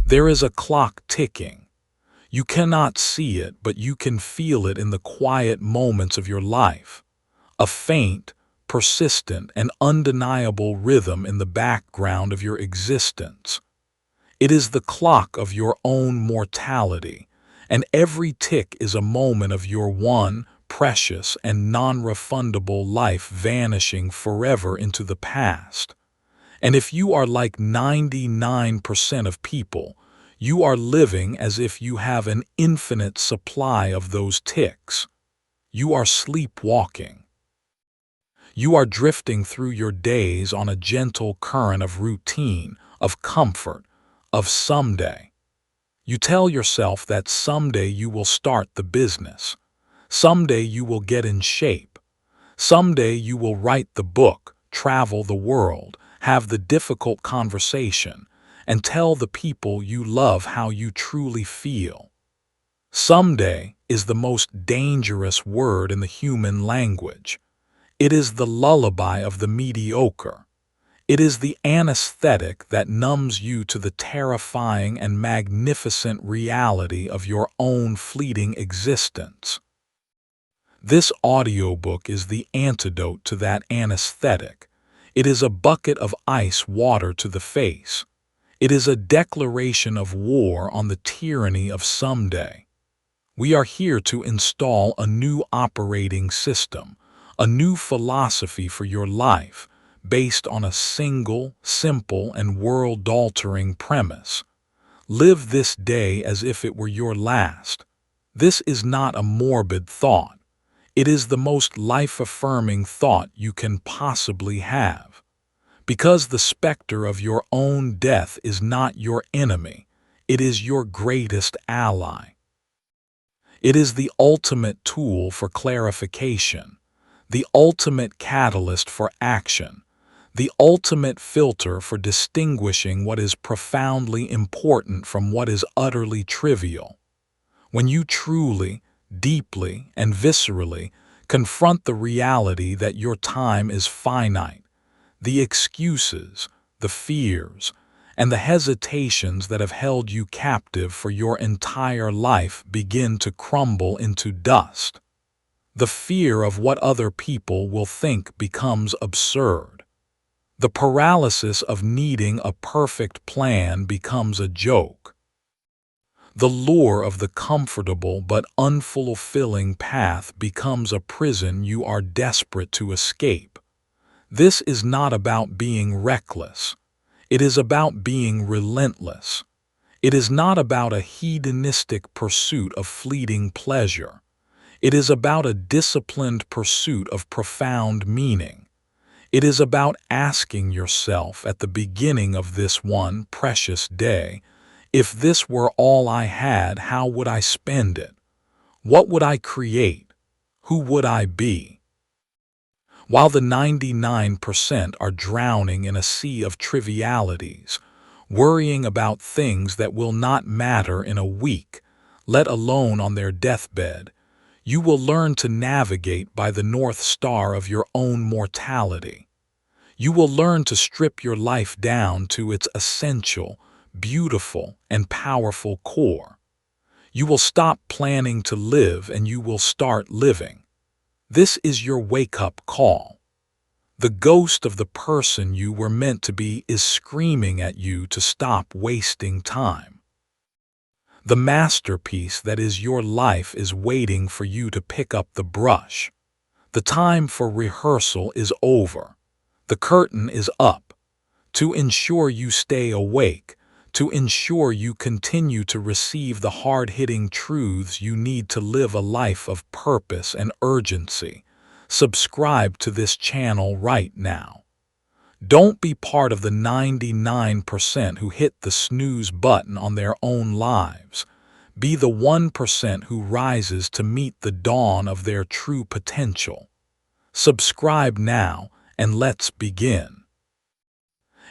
There is a clock ticking. You cannot see it, but you can feel it in the quiet moments of your life. A faint, persistent, and undeniable rhythm in the background of your existence. It is the clock of your own mortality, and every tick is a moment of your one, precious, and non-refundable life vanishing forever into the past. And if you are like 99% of people, you are living as if you have an infinite supply of those ticks. You are sleepwalking. You are drifting through your days on a gentle current of routine, of comfort, of someday. You tell yourself that someday you will start the business. Someday you will get in shape. Someday you will write the book, travel the world, have the difficult conversation, and tell the people you love how you truly feel. Someday is the most dangerous word in the human language. It is the lullaby of the mediocre. It is the anesthetic that numbs you to the terrifying and magnificent reality of your own fleeting existence. This audiobook is the antidote to that anesthetic. It is a bucket of ice water to the face. It is a declaration of war on the tyranny of someday. We are here to install a new operating system, a new philosophy for your life, based on a single, simple, and world-altering premise. Live this day as if it were your last. This is not a morbid thought. It is the most life-affirming thought you can possibly have. Because the specter of your own death is not your enemy, it is your greatest ally. It is the ultimate tool for clarification, the ultimate catalyst for action, the ultimate filter for distinguishing what is profoundly important from what is utterly trivial. When you truly, deeply, and viscerally confront the reality that your time is finite, the excuses, the fears, and the hesitations that have held you captive for your entire life begin to crumble into dust. The fear of what other people will think becomes absurd. The paralysis of needing a perfect plan becomes a joke. The lure of the comfortable but unfulfilling path becomes a prison you are desperate to escape. This is not about being reckless. It is about being relentless. It is not about a hedonistic pursuit of fleeting pleasure. It is about a disciplined pursuit of profound meaning. It is about asking yourself at the beginning of this one precious day, if this were all I had, how would I spend it? What would I create? Who would I be? While the 99% are drowning in a sea of trivialities, worrying about things that will not matter in a week, let alone on their deathbed, you will learn to navigate by the North Star of your own mortality. You will learn to strip your life down to its essential, beautiful, and powerful core. You will stop planning to live and you will start living. This is your wake-up call. The ghost of the person you were meant to be is screaming at you to stop wasting time. The masterpiece that is your life is waiting for you to pick up the brush. The time for rehearsal is over. The curtain is up. To ensure you stay awake, to ensure you continue to receive the hard-hitting truths you need to live a life of purpose and urgency, subscribe to this channel right now. Don't be part of the 99% who hit the snooze button on their own lives. Be the 1% who rises to meet the dawn of their true potential. Subscribe now and let's begin.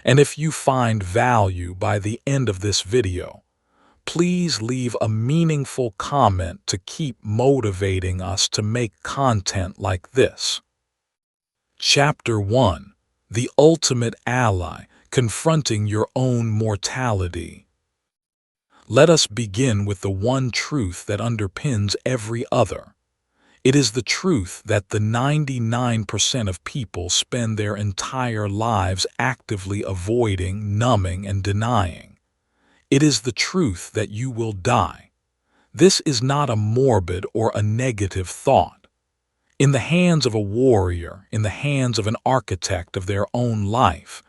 And if you find value by the end of this video, please leave a meaningful comment to keep motivating us to make content like this. Chapter 1: The Ultimate Ally, Confronting Your Own Mortality. Let us begin with the one truth that underpins every other. It is the truth that the 99% of people spend their entire lives actively avoiding, numbing, and denying. It is the truth that you will die. This is not a morbid or a negative thought. In the hands of a warrior, in the hands of an architect of their own life,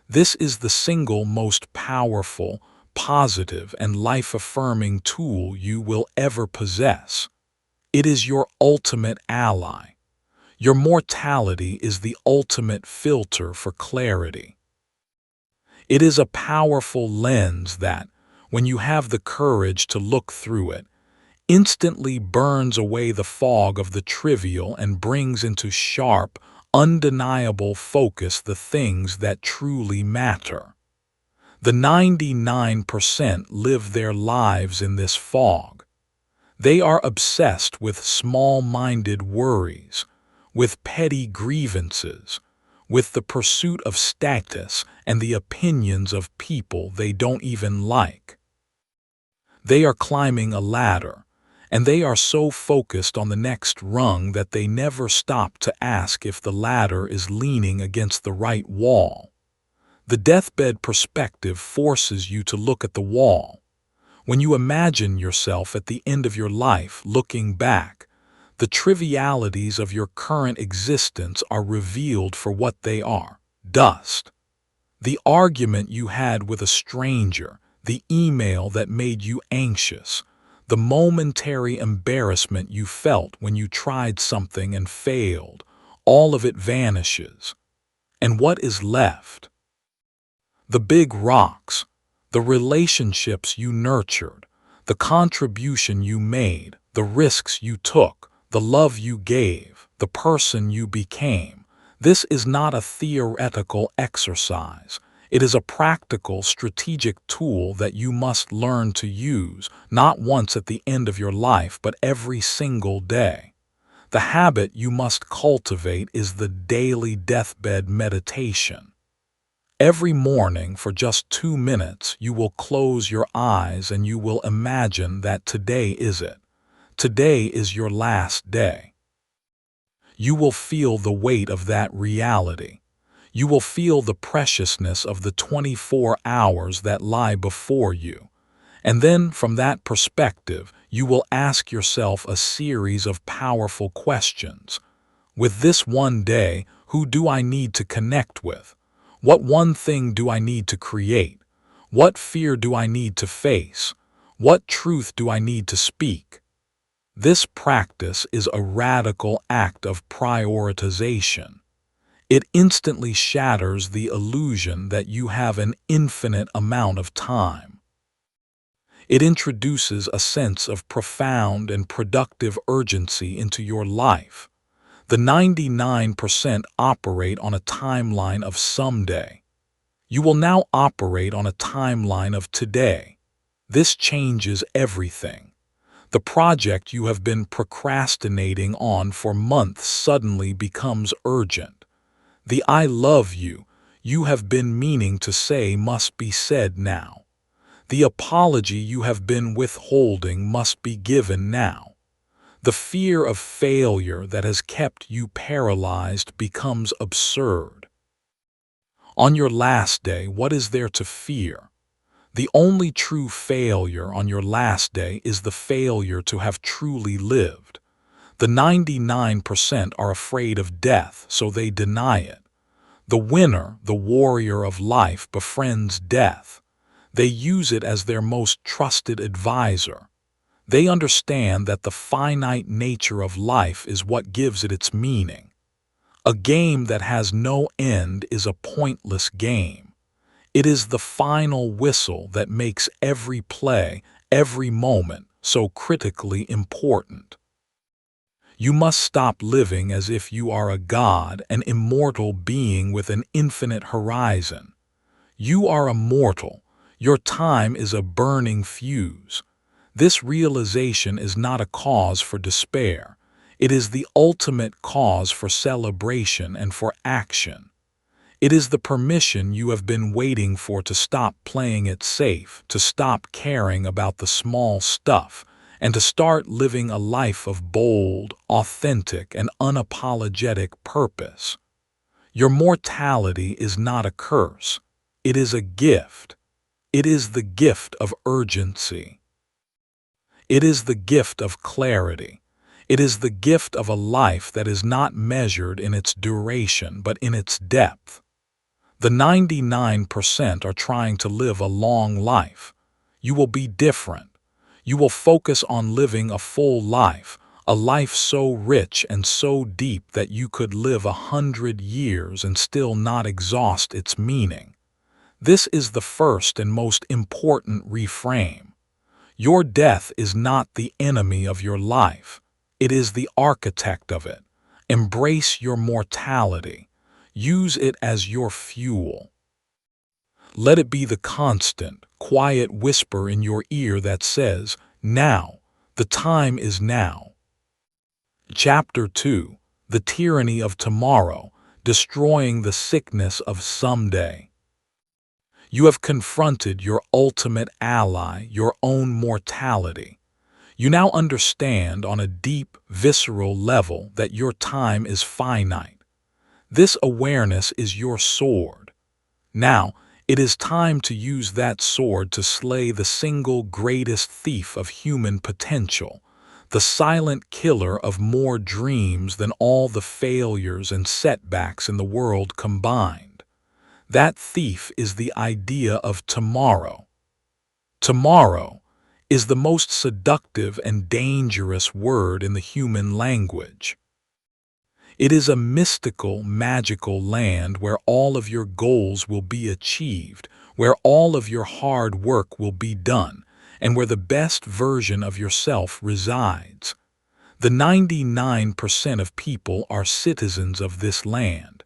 this is the single most powerful, positive, and life-affirming tool you will ever possess. It is your ultimate ally. Your mortality is the ultimate filter for clarity. It is a powerful lens that, when you have the courage to look through it, instantly burns away the fog of the trivial and brings into sharp, undeniable focus the things that truly matter. The 99% live their lives in this fog. They are obsessed with small-minded worries, with petty grievances, with the pursuit of status and the opinions of people they don't even like. They are climbing a ladder, and they are so focused on the next rung that they never stop to ask if the ladder is leaning against the right wall. The deathbed perspective forces you to look at the wall. When you imagine yourself at the end of your life looking back, the trivialities of your current existence are revealed for what they are: dust. The argument you had with a stranger, the email that made you anxious, the momentary embarrassment you felt when you tried something and failed, all of it vanishes. And what is left? The big rocks, the relationships you nurtured, the contribution you made, the risks you took, the love you gave, the person you became. This is not a theoretical exercise. It is a practical, strategic tool that you must learn to use, not once at the end of your life, but every single day. The habit you must cultivate is the daily deathbed meditation. Every morning for just 2 minutes, you will close your eyes and you will imagine that today is it. Today is your last day. You will feel the weight of that reality. You will feel the preciousness of the 24 hours that lie before you. And then, from that perspective, you will ask yourself a series of powerful questions. With this one day, who do I need to connect with? What one thing do I need to create? What fear do I need to face? What truth do I need to speak? This practice is a radical act of prioritization. It instantly shatters the illusion that you have an infinite amount of time. It introduces a sense of profound and productive urgency into your life. The 99% operate on a timeline of someday. You will now operate on a timeline of today. This changes everything. The project you have been procrastinating on for months suddenly becomes urgent. The "I love you have been meaning to say must be said now. The apology you have been withholding must be given now. The fear of failure that has kept you paralyzed becomes absurd. On your last day, what is there to fear? The only true failure on your last day is the failure to have truly lived. The 99% are afraid of death, so they deny it. The winner, the warrior of life, befriends death. They use it as their most trusted advisor. They understand that the finite nature of life is what gives it its meaning. A game that has no end is a pointless game. It is the final whistle that makes every play, every moment, so critically important. You must stop living as if you are a god, an immortal being with an infinite horizon. You are a mortal. Your time is a burning fuse. This realization is not a cause for despair. It is the ultimate cause for celebration and for action. It is the permission you have been waiting for to stop playing it safe, to stop caring about the small stuff, and to start living a life of bold, authentic, and unapologetic purpose. Your mortality is not a curse. It is a gift. It is the gift of urgency. It is the gift of clarity. It is the gift of a life that is not measured in its duration but in its depth. The 99% are trying to live a long life. You will be different. You will focus on living a full life, a life so rich and so deep that you could live 100 years and still not exhaust its meaning. This is the first and most important reframe. Your death is not the enemy of your life. It is the architect of it. Embrace your mortality. Use it as your fuel. Let it be the constant, quiet whisper in your ear that says, "Now, the time is now." Chapter 2: The Tyranny of Tomorrow, Destroying the Sickness of Someday. You have confronted your ultimate ally, your own mortality. You now understand on a deep, visceral level that your time is finite. This awareness is your sword. Now, it is time to use that sword to slay the single greatest thief of human potential, the silent killer of more dreams than all the failures and setbacks in the world combined. That thief is the idea of tomorrow. Tomorrow is the most seductive and dangerous word in the human language. It is a mystical, magical land where all of your goals will be achieved, where all of your hard work will be done, and where the best version of yourself resides. The 99% of people are citizens of this land.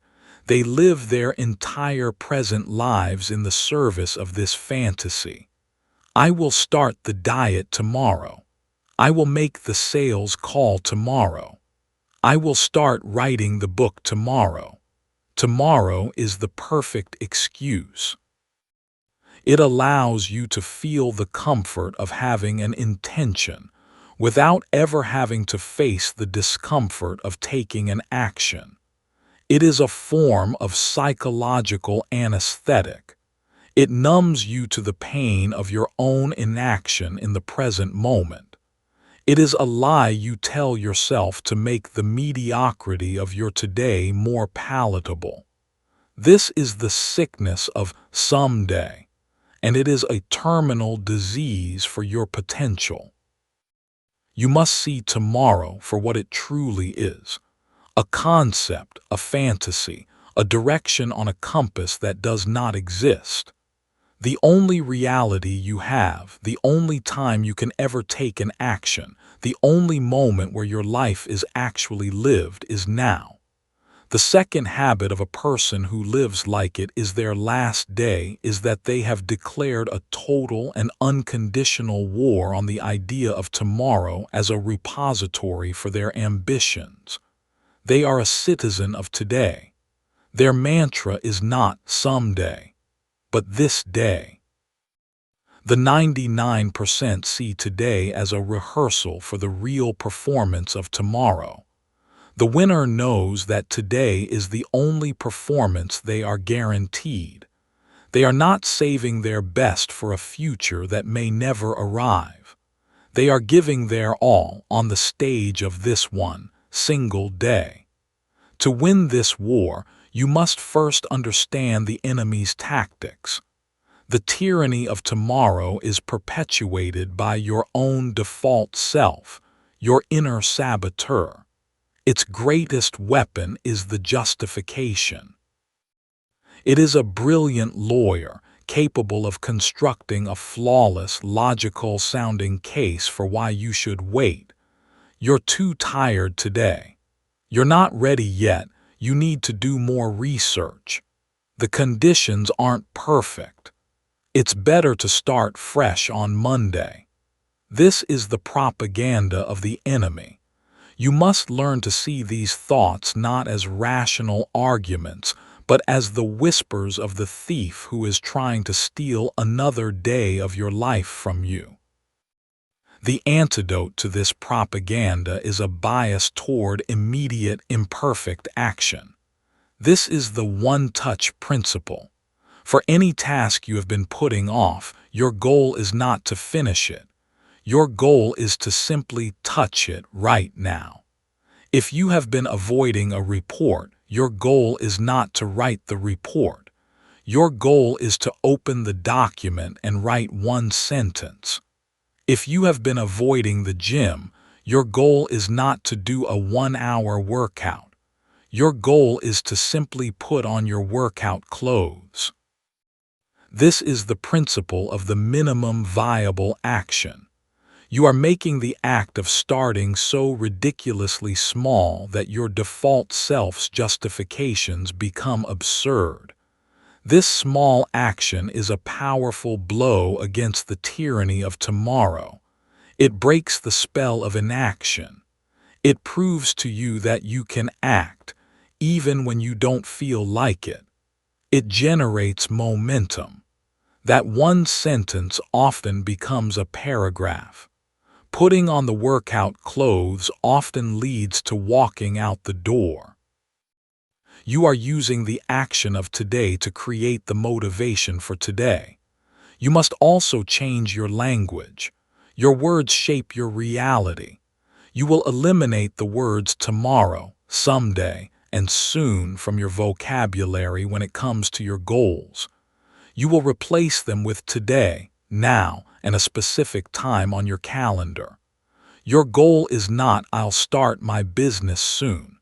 They live their entire present lives in the service of this fantasy. I will start the diet tomorrow. I will make the sales call tomorrow. I will start writing the book tomorrow. Tomorrow is the perfect excuse. It allows you to feel the comfort of having an intention without ever having to face the discomfort of taking an action. It is a form of psychological anesthetic. It numbs you to the pain of your own inaction in the present moment. It is a lie you tell yourself to make the mediocrity of your today more palatable. This is the sickness of someday, and it is a terminal disease for your potential. You must see tomorrow for what it truly is: a concept, a fantasy, a direction on a compass that does not exist. The only reality you have, the only time you can ever take an action, the only moment where your life is actually lived is now. The second habit of a person who lives like it is their last day is that they have declared a total and unconditional war on the idea of tomorrow as a repository for their ambitions. They are a citizen of today. Their mantra is not someday, but this day. The 99% see today as a rehearsal for the real performance of tomorrow. The winner knows that today is the only performance they are guaranteed. They are not saving their best for a future that may never arrive. They are giving their all on the stage of this one single day. To win this war, you must first understand the enemy's tactics. The tyranny of tomorrow is perpetuated by your own default self, your inner saboteur. Its greatest weapon is the justification. It is a brilliant lawyer, capable of constructing a flawless, logical-sounding case for why you should wait. You're too tired today. You're not ready yet. You need to do more research. The conditions aren't perfect. It's better to start fresh on Monday. This is the propaganda of the enemy. You must learn to see these thoughts not as rational arguments, but as the whispers of the thief who is trying to steal another day of your life from you. The antidote to this propaganda is a bias toward immediate, imperfect action. This is the one-touch principle. For any task you have been putting off, your goal is not to finish it. Your goal is to simply touch it right now. If you have been avoiding a report, your goal is not to write the report. Your goal is to open the document and write one sentence. If you have been avoiding the gym, your goal is not to do a 1-hour workout. Your goal is to simply put on your workout clothes. This is the principle of the minimum viable action. You are making the act of starting so ridiculously small that your default self's justifications become absurd. This small action is a powerful blow against the tyranny of tomorrow. It breaks the spell of inaction. It proves to you that you can act, even when you don't feel like it. It generates momentum. That one sentence often becomes a paragraph. Putting on the workout clothes often leads to walking out the door. You are using the action of today to create the motivation for today. You must also change your language. Your words shape your reality. You will eliminate the words tomorrow, someday, and soon from your vocabulary when it comes to your goals. You will replace them with today, now, and a specific time on your calendar. Your goal is not "I'll start my business soon."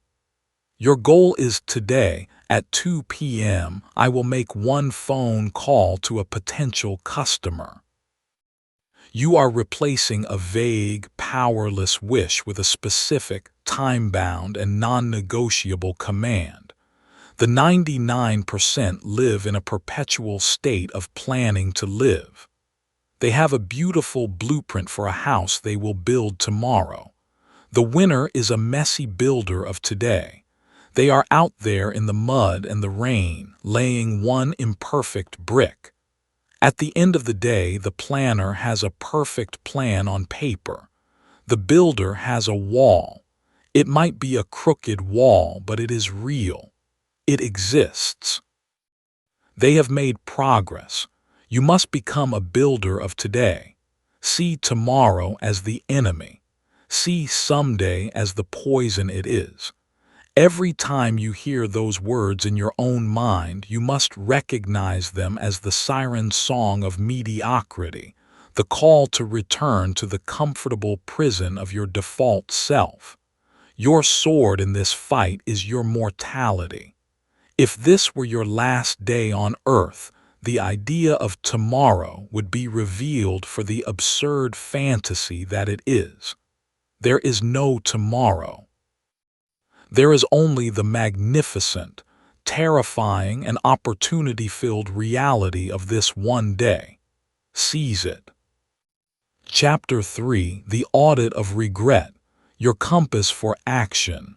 Your goal is today, at 2 p.m., I will make one phone call to a potential customer. You are replacing a vague, powerless wish with a specific, time-bound, and non-negotiable command. The 99% live in a perpetual state of planning to live. They have a beautiful blueprint for a house they will build tomorrow. The winner is a messy builder of today. They are out there in the mud and the rain, laying one imperfect brick. At the end of the day, the planner has a perfect plan on paper. The builder has a wall. It might be a crooked wall, but it is real. It exists. They have made progress. You must become a builder of today. See tomorrow as the enemy. See someday as the poison it is. Every time you hear those words in your own mind, you must recognize them as the siren song of mediocrity, the call to return to the comfortable prison of your default self. Your sword in this fight is your mortality. If this were your last day on earth, the idea of tomorrow would be revealed for the absurd fantasy that it is. There is no tomorrow. There is only the magnificent, terrifying, and opportunity-filled reality of this one day. Seize it. Chapter 3: The Audit of Regret, Your Compass for Action.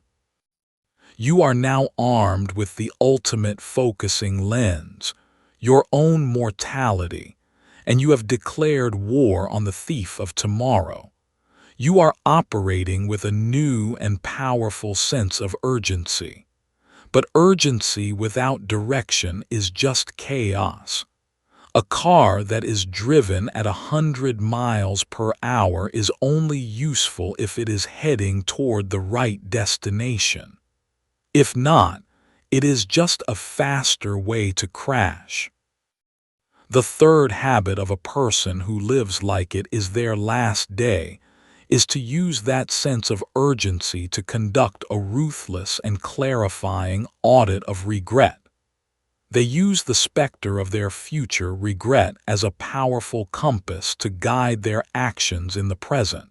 You are now armed with the ultimate focusing lens, your own mortality, and you have declared war on the thief of tomorrow. You are operating with a new and powerful sense of urgency. But urgency without direction is just chaos. A car that is driven at 100 miles per hour is only useful if it is heading toward the right destination. If not, it is just a faster way to crash. The third habit of a person who lives like it is their last day is to use that sense of urgency to conduct a ruthless and clarifying audit of regret. They use the specter of their future regret as a powerful compass to guide their actions in the present.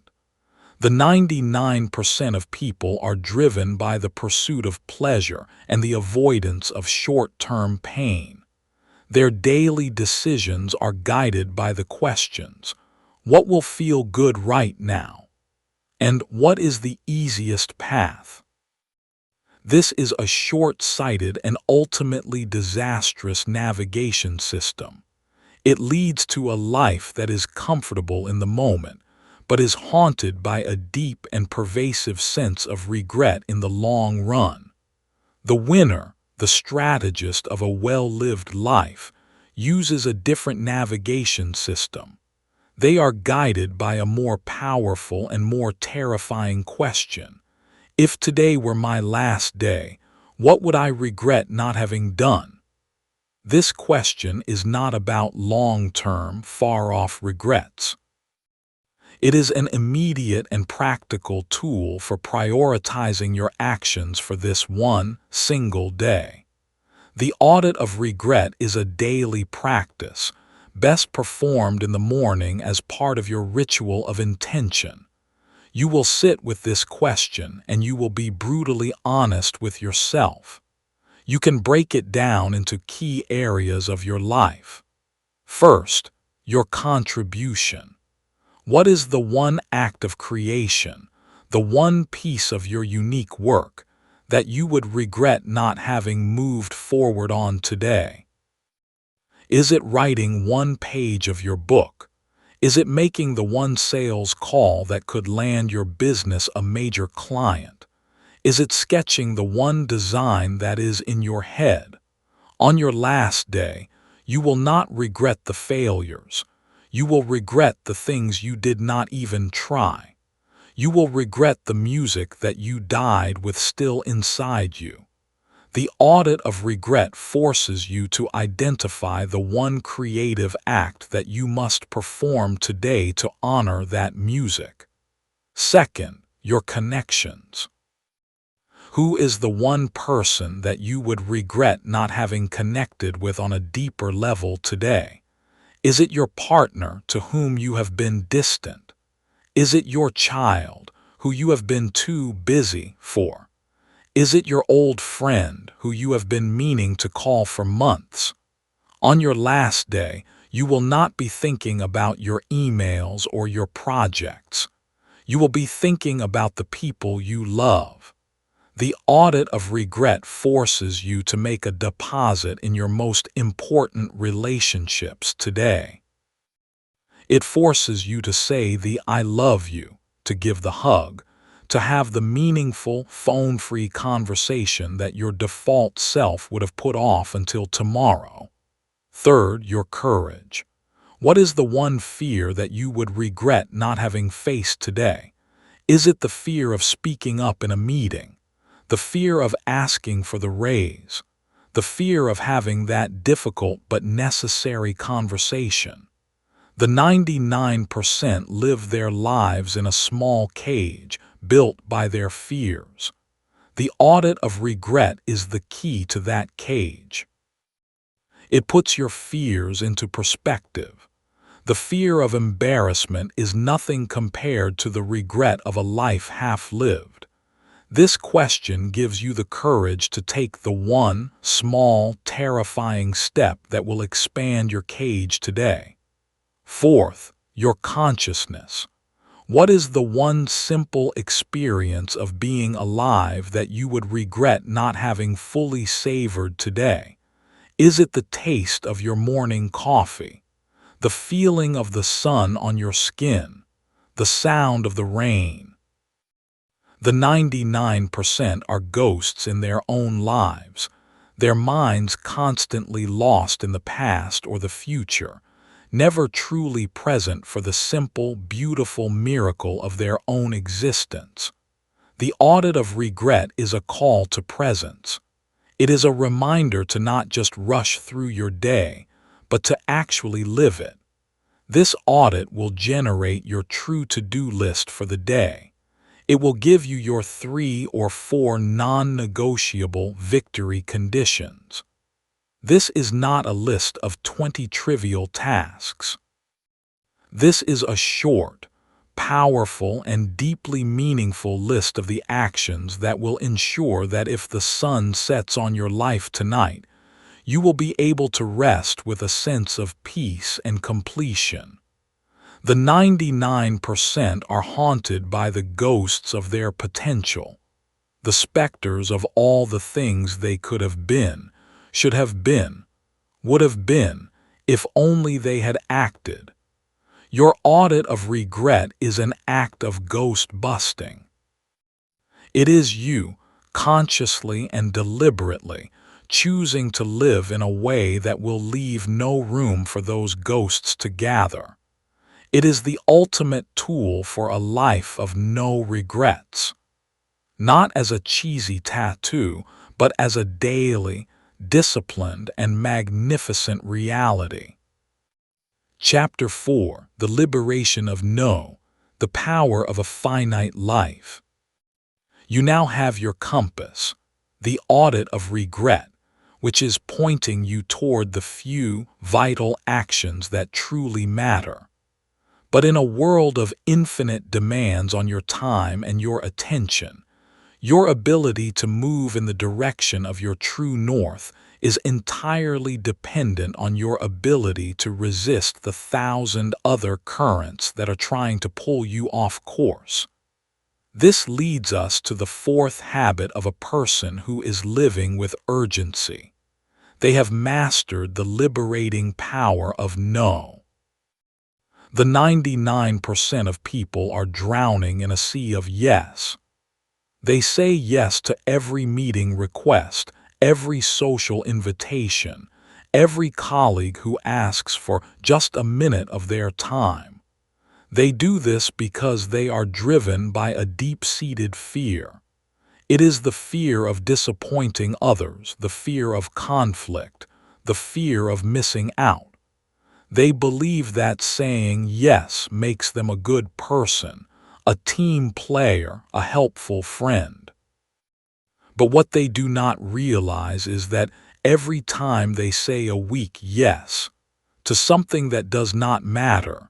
The 99% of people are driven by the pursuit of pleasure and the avoidance of short-term pain. Their daily decisions are guided by the questions: what will feel good right now? And what is the easiest path? This is a short-sighted and ultimately disastrous navigation system. It leads to a life that is comfortable in the moment, but is haunted by a deep and pervasive sense of regret in the long run. The winner, the strategist of a well-lived life, uses a different navigation system. They are guided by a more powerful and more terrifying question. If today were my last day, what would I regret not having done? This question is not about long-term, far-off regrets. It is an immediate and practical tool for prioritizing your actions for this one single day. The audit of regret is a daily practice, best performed in the morning as part of your ritual of intention. You will sit with this question and you will be brutally honest with yourself. You can break it down into key areas of your life. First, your contribution. What is the one act of creation, the one piece of your unique work, that you would regret not having moved forward on today? Is it writing one page of your book? Is it making the one sales call that could land your business a major client? Is it sketching the one design that is in your head? On your last day, you will not regret the failures. You will regret the things you did not even try. You will regret the music that you died with still inside you. The audit of regret forces you to identify the one creative act that you must perform today to honor that music. Second, your connections. Who is the one person that you would regret not having connected with on a deeper level today? Is it your partner to whom you have been distant? Is it your child who you have been too busy for? Is it your old friend who you have been meaning to call for months? On your last day, you will not be thinking about your emails or your projects. You will be thinking about the people you love. The audit of regret forces you to make a deposit in your most important relationships today. It forces you to say the "I love you," to give the hug, to have the meaningful, phone-free conversation that your default self would have put off until tomorrow. Third, your courage. What is the one fear that you would regret not having faced today? Is it the fear of speaking up in a meeting? The fear of asking for the raise? The fear of having that difficult but necessary conversation? The 99% live their lives in a small cage built by their fears. The audit of regret is the key to that cage. It puts your fears into perspective. The fear of embarrassment is nothing compared to the regret of a life half-lived. This question gives you the courage to take the one small, terrifying step that will expand your cage today. Fourth, your consciousness. What is the one simple experience of being alive that you would regret not having fully savored today? Is it the taste of your morning coffee? The feeling of the sun on your skin? The sound of the rain? The 99% are ghosts in their own lives, their minds constantly lost in the past or the future, never truly present for the simple, beautiful miracle of their own existence. The audit of regret is a call to presence. It is a reminder to not just rush through your day, but to actually live it. This audit will generate your true to-do list for the day. It will give you your 3 or 4 non-negotiable victory conditions. This is not a list of 20 trivial tasks. This is a short, powerful, and deeply meaningful list of the actions that will ensure that if the sun sets on your life tonight, you will be able to rest with a sense of peace and completion. The 99% are haunted by the ghosts of their potential. the specters of all the things they could have been, should have been, would have been, if only they had acted. Your audit of regret is an act of ghost busting. It is you, consciously and deliberately, choosing to live in a way that will leave no room for those ghosts to gather. It is the ultimate tool for a life of no regrets. Not as a cheesy tattoo, but as a daily, disciplined, and magnificent reality. Chapter 4: The Liberation of No, the Power of a Finite Life. You now have your compass, the audit of regret, which is pointing you toward the few vital actions that truly matter. But in a world of infinite demands on your time and your attention, your ability to move in the direction of your true north is entirely dependent on your ability to resist the 1,000 other currents that are trying to pull you off course. This leads us to the fourth habit of a person who is living with urgency. They have mastered the liberating power of no. The 99% of people are drowning in a sea of yes. They say yes to every meeting request, every social invitation, every colleague who asks for just a minute of their time. They do this because they are driven by a deep-seated fear. It is the fear of disappointing others, the fear of conflict, the fear of missing out. They believe that saying yes makes them a good person, a team player, a helpful friend. But what they do not realize is that every time they say a weak yes to something that does not matter,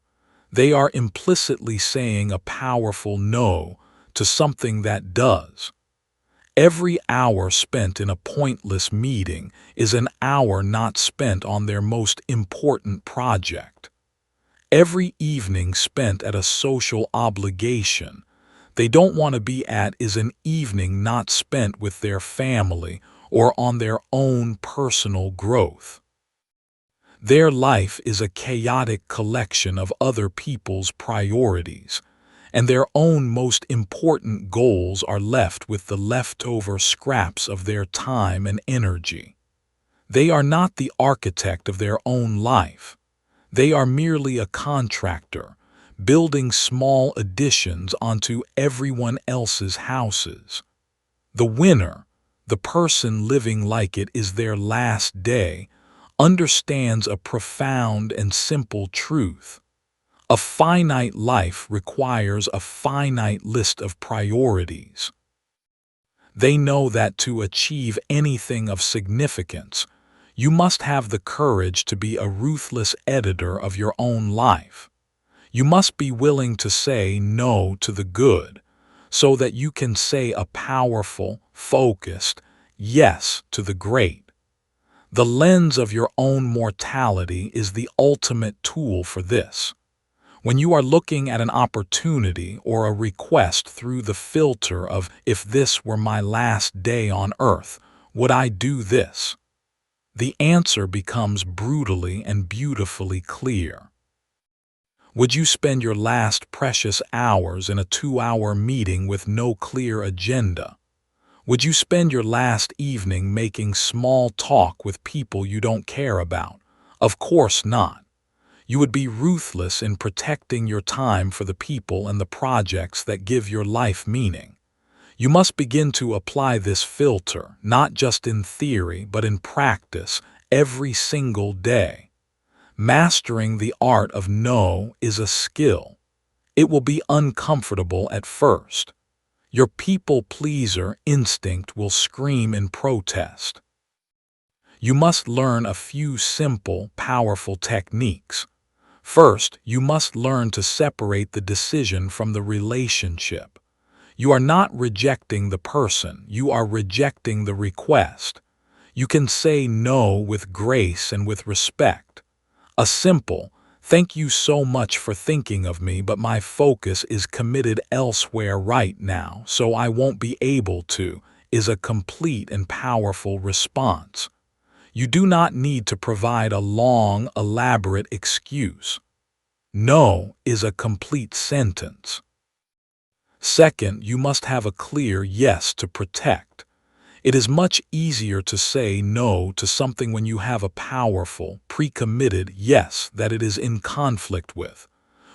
they are implicitly saying a powerful no to something that does. Every hour spent in a pointless meeting is an hour not spent on their most important project. Every evening spent at a social obligation they don't want to be at is an evening not spent with their family or on their own personal growth. Their life is a chaotic collection of other people's priorities, and their own most important goals are left with the leftover scraps of their time and energy. They are not the architect of their own life. They are merely a contractor, building small additions onto everyone else's houses. The winner, the person living like it is their last day, understands a profound and simple truth. A finite life requires a finite list of priorities. They know that to achieve anything of significance, you must have the courage to be a ruthless editor of your own life. You must be willing to say no to the good, so that you can say a powerful, focused yes to the great. The lens of your own mortality is the ultimate tool for this. When you are looking at an opportunity or a request through the filter of, if this were my last day on earth, would I do this? The answer becomes brutally and beautifully clear. Would you spend your last precious hours in a 2-hour meeting with no clear agenda? Would you spend your last evening making small talk with people you don't care about? Of course not. You would be ruthless in protecting your time for the people and the projects that give your life meaning. You must begin to apply this filter, not just in theory, but in practice, every single day. Mastering the art of no is a skill. It will be uncomfortable at first. Your people-pleaser instinct will scream in protest. You must learn a few simple, powerful techniques. First, you must learn to separate the decision from the relationship. You are not rejecting the person, you are rejecting the request. You can say no with grace and with respect. A simple, Thank you so much for thinking of me, but my focus is committed elsewhere right now, so I won't be able to, is a complete and powerful response. You do not need to provide a long, elaborate excuse. No is a complete sentence. Second, you must have a clear yes to protect. It is much easier to say no to something when you have a powerful, pre-committed yes that it is in conflict with.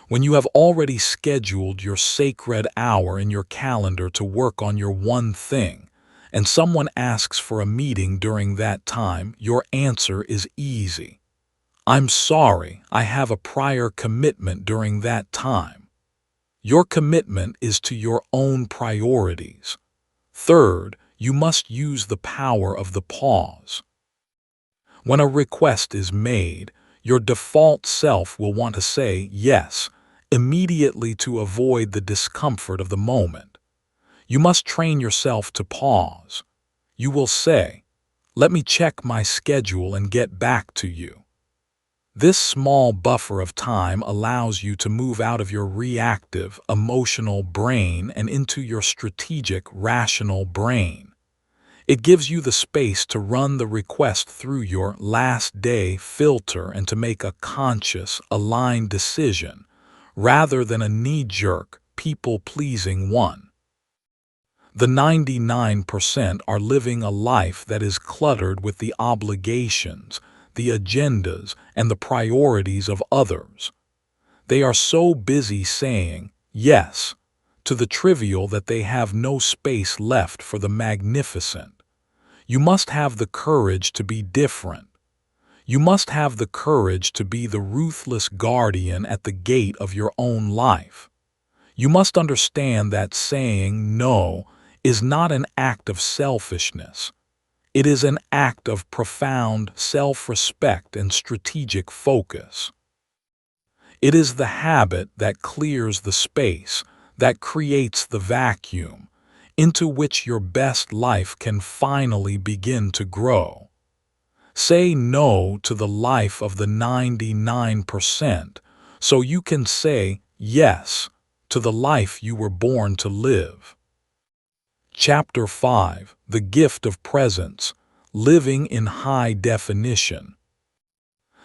When you have already scheduled your sacred hour in your calendar to work on your one thing, and someone asks for a meeting during that time, your answer is easy. I'm sorry, I have a prior commitment during that time. Your commitment is to your own priorities. Third, you must use the power of the pause. When a request is made, your default self will want to say yes immediately to avoid the discomfort of the moment. You must train yourself to pause. You will say, "Let me check my schedule and get back to you." This small buffer of time allows you to move out of your reactive, emotional brain and into your strategic, rational brain. It gives you the space to run the request through your last day filter and to make a conscious, aligned decision, rather than a knee-jerk, people-pleasing one. The 99% are living a life that is cluttered with the obligations, the agendas, and the priorities of others. They are so busy saying yes to the trivial that they have no space left for the magnificent. You must have the courage to be different. You must have the courage to be the ruthless guardian at the gate of your own life. You must understand that saying no is not an act of selfishness. It is an act of profound self-respect and strategic focus. It is the habit that clears the space, that creates the vacuum, into which your best life can finally begin to grow. Say no to the life of the 99% so you can say yes to the life you were born to live. Chapter 5: The Gift of Presence, Living in High Definition.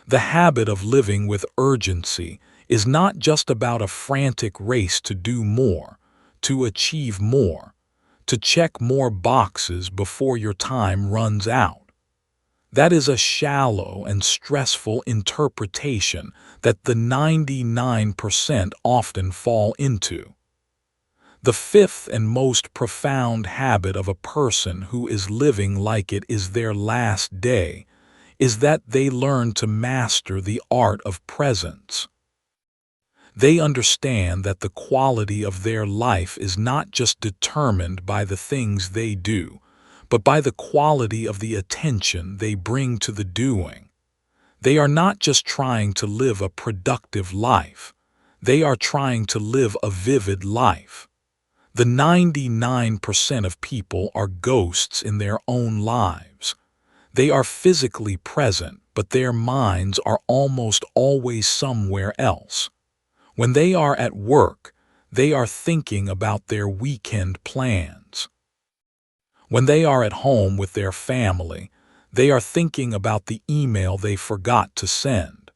The habit of living with urgency is not just about a frantic race to do more, to achieve more, to check more boxes before your time runs out. That is a shallow and stressful interpretation that the 99% often fall into. The fifth and most profound habit of a person who is living like it is their last day is that they learn to master the art of presence. They understand that the quality of their life is not just determined by the things they do, but by the quality of the attention they bring to the doing. They are not just trying to live a productive life. They are trying to live a vivid life. The 99% of people are ghosts in their own lives. They are physically present, but their minds are almost always somewhere else. When they are at work, they are thinking about their weekend plans. When they are at home with their family, they are thinking about the email they forgot to send.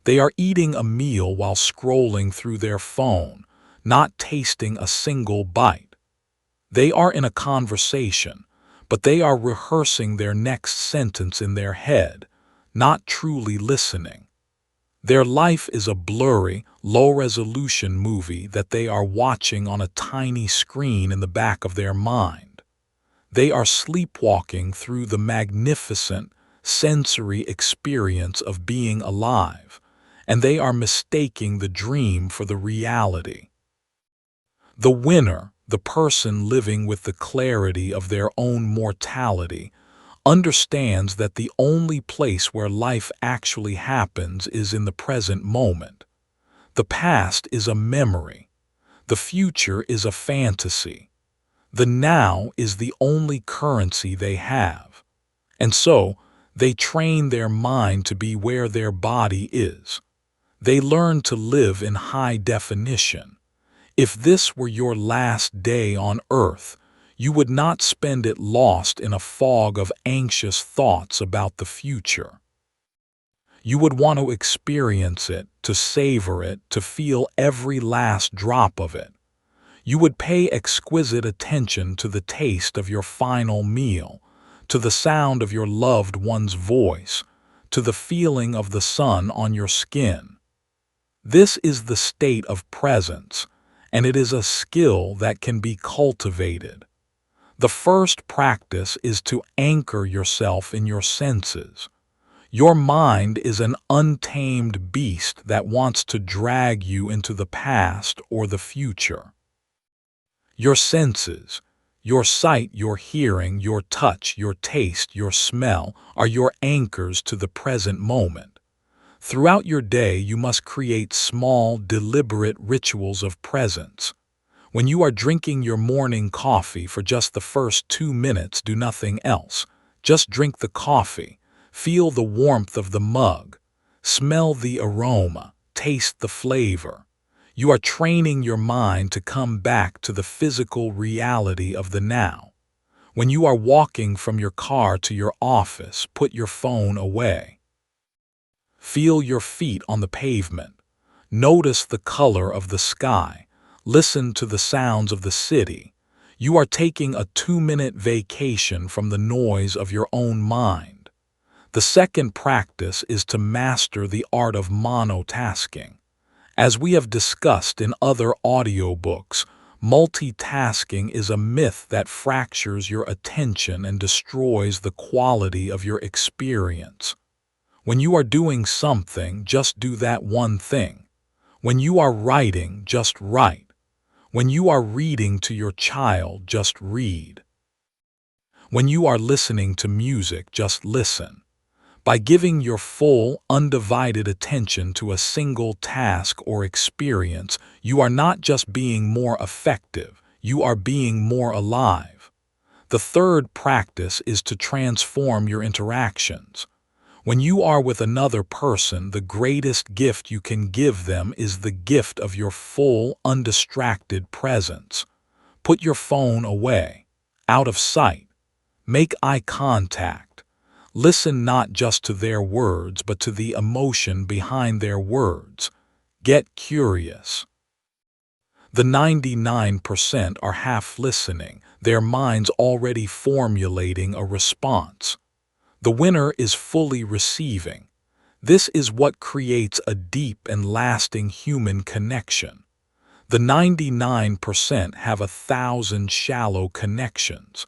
They are eating a meal while scrolling through their phone, not tasting a single bite. They are in a conversation, but they are rehearsing their next sentence in their head, not truly listening. Their life is a blurry, low-resolution movie that they are watching on a tiny screen in the back of their mind. They are sleepwalking through the magnificent, sensory experience of being alive, and they are mistaking the dream for the reality. The winner, the person living with the clarity of their own mortality, understands that the only place where life actually happens is in the present moment. The past is a memory. The future is a fantasy. The now is the only currency they have. And so, they train their mind to be where their body is. They learn to live in high definition. If this were your last day on earth, you would not spend it lost in a fog of anxious thoughts about the future. You would want to experience it, to savor it, to feel every last drop of it. You would pay exquisite attention to the taste of your final meal, to the sound of your loved one's voice, to the feeling of the sun on your skin. This is the state of presence, and it is a skill that can be cultivated. The first practice is to anchor yourself in your senses. Your mind is an untamed beast that wants to drag you into the past or the future. Your senses, your sight, your hearing, your touch, your taste, your smell, are your anchors to the present moment. Throughout your day, you must create small, deliberate rituals of presence. When you are drinking your morning coffee, for just the first 2 minutes, do nothing else. Just drink the coffee. Feel the warmth of the mug. Smell the aroma. Taste the flavor. You are training your mind to come back to the physical reality of the now. When you are walking from your car to your office, put your phone away. Feel your feet on the pavement. Notice the color of the sky. Listen to the sounds of the city. You are taking a 2-minute vacation from the noise of your own mind. The second practice is to master the art of monotasking. As we have discussed in other audiobooks, multitasking is a myth that fractures your attention and destroys the quality of your experience. When you are doing something, just do that one thing. When you are writing, just write. When you are reading to your child, just read. When you are listening to music, just listen. By giving your full, undivided attention to a single task or experience, you are not just being more effective, you are being more alive. The third practice is to transform your interactions. When you are with another person, the greatest gift you can give them is the gift of your full, undistracted presence. Put your phone away, out of sight. Make eye contact. Listen not just to their words, but to the emotion behind their words. Get curious. The 99% are half listening, their minds already formulating a response. The winner is fully receiving. This is what creates a deep and lasting human connection. The 99% have 1,000 shallow connections.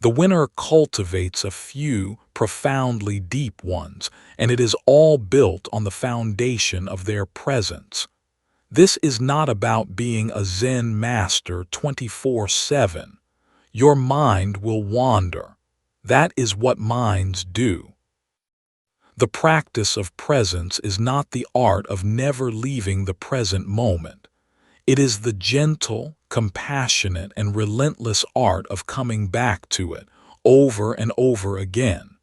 The winner cultivates a few profoundly deep ones, and it is all built on the foundation of their presence. This is not about being a Zen master 24/7. Your mind will wander. That is what minds do. The practice of presence is not the art of never leaving the present moment. It is the gentle, compassionate, and relentless art of coming back to it over and over again.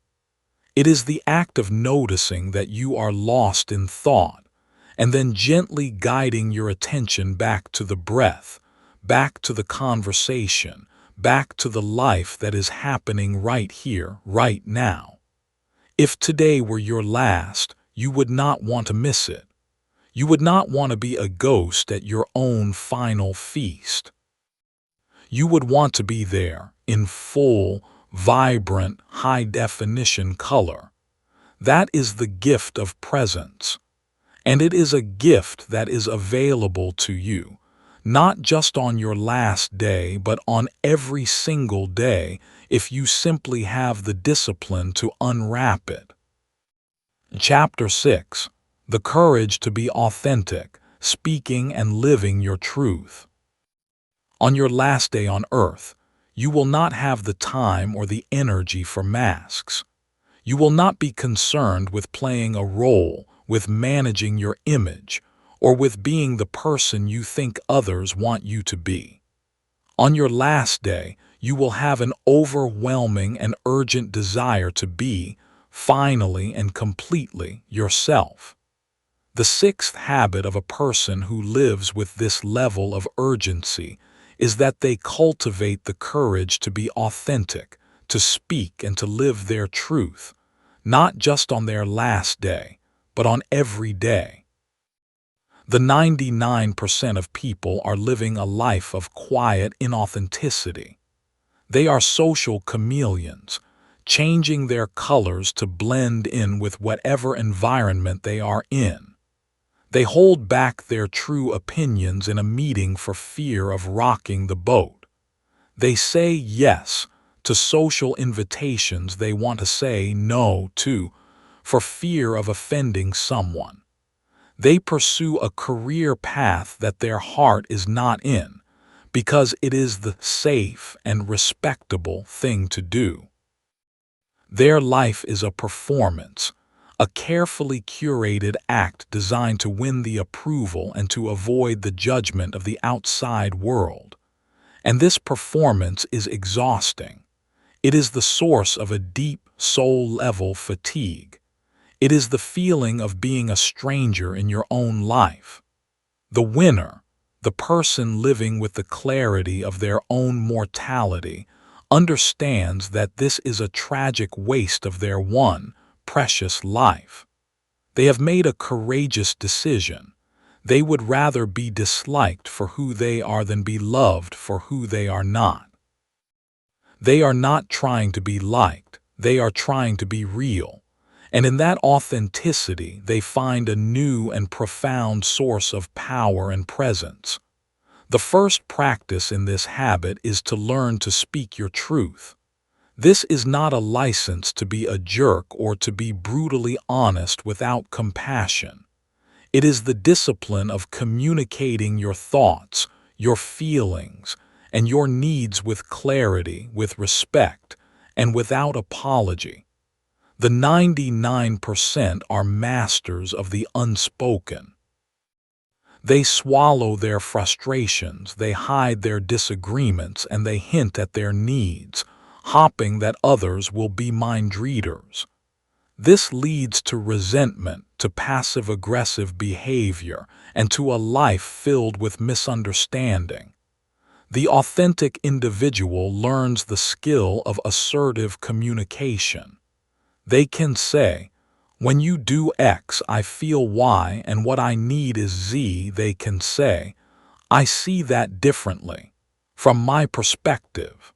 It is the act of noticing that you are lost in thought, and then gently guiding your attention back to the breath, back to the conversation, back to the life that is happening right here, right now. If today were your last, you would not want to miss it. You would not want to be a ghost at your own final feast. You would want to be there, in full, vibrant, high-definition color. That is the gift of presence. And it is a gift that is available to you, not just on your last day, but on every single day, if you simply have the discipline to unwrap it. Chapter 6. The courage to be authentic, speaking and living your truth. On your last day on earth, you will not have the time or the energy for masks. You will not be concerned with playing a role, with managing your image, or with being the person you think others want you to be. On your last day, you will have an overwhelming and urgent desire to be, finally and completely, yourself. The sixth habit of a person who lives with this level of urgency is that they cultivate the courage to be authentic, to speak and to live their truth, not just on their last day, but on every day. The 99% of people are living a life of quiet inauthenticity. They are social chameleons, changing their colors to blend in with whatever environment they are in. They hold back their true opinions in a meeting for fear of rocking the boat. They say yes to social invitations they want to say no to for fear of offending someone. They pursue a career path that their heart is not in because it is the safe and respectable thing to do. Their life is a performance, a carefully curated act designed to win the approval and to avoid the judgment of the outside world. And this performance is exhausting. It is the source of a deep, soul-level fatigue. It is the feeling of being a stranger in your own life. The winner, the person living with the clarity of their own mortality, understands that this is a tragic waste of their one precious life. They have made a courageous decision. They would rather be disliked for who they are than be loved for who they are not. They are not trying to be liked. They are trying to be real. And in that authenticity, they find a new and profound source of power and presence. The first practice in this habit is to learn to speak your truth. This is not a license to be a jerk or to be brutally honest without compassion. It is the discipline of communicating your thoughts, your feelings, and your needs with clarity, with respect, and without apology. The 99% are masters of the unspoken. They swallow their frustrations, they hide their disagreements, and they hint at their needs, hoping that others will be mind readers. This leads to resentment, to passive-aggressive behavior, and to a life filled with misunderstanding. The authentic individual learns the skill of assertive communication. They can say, "When you do X, I feel Y, and what I need is Z." They can say, "I see that differently, from my perspective."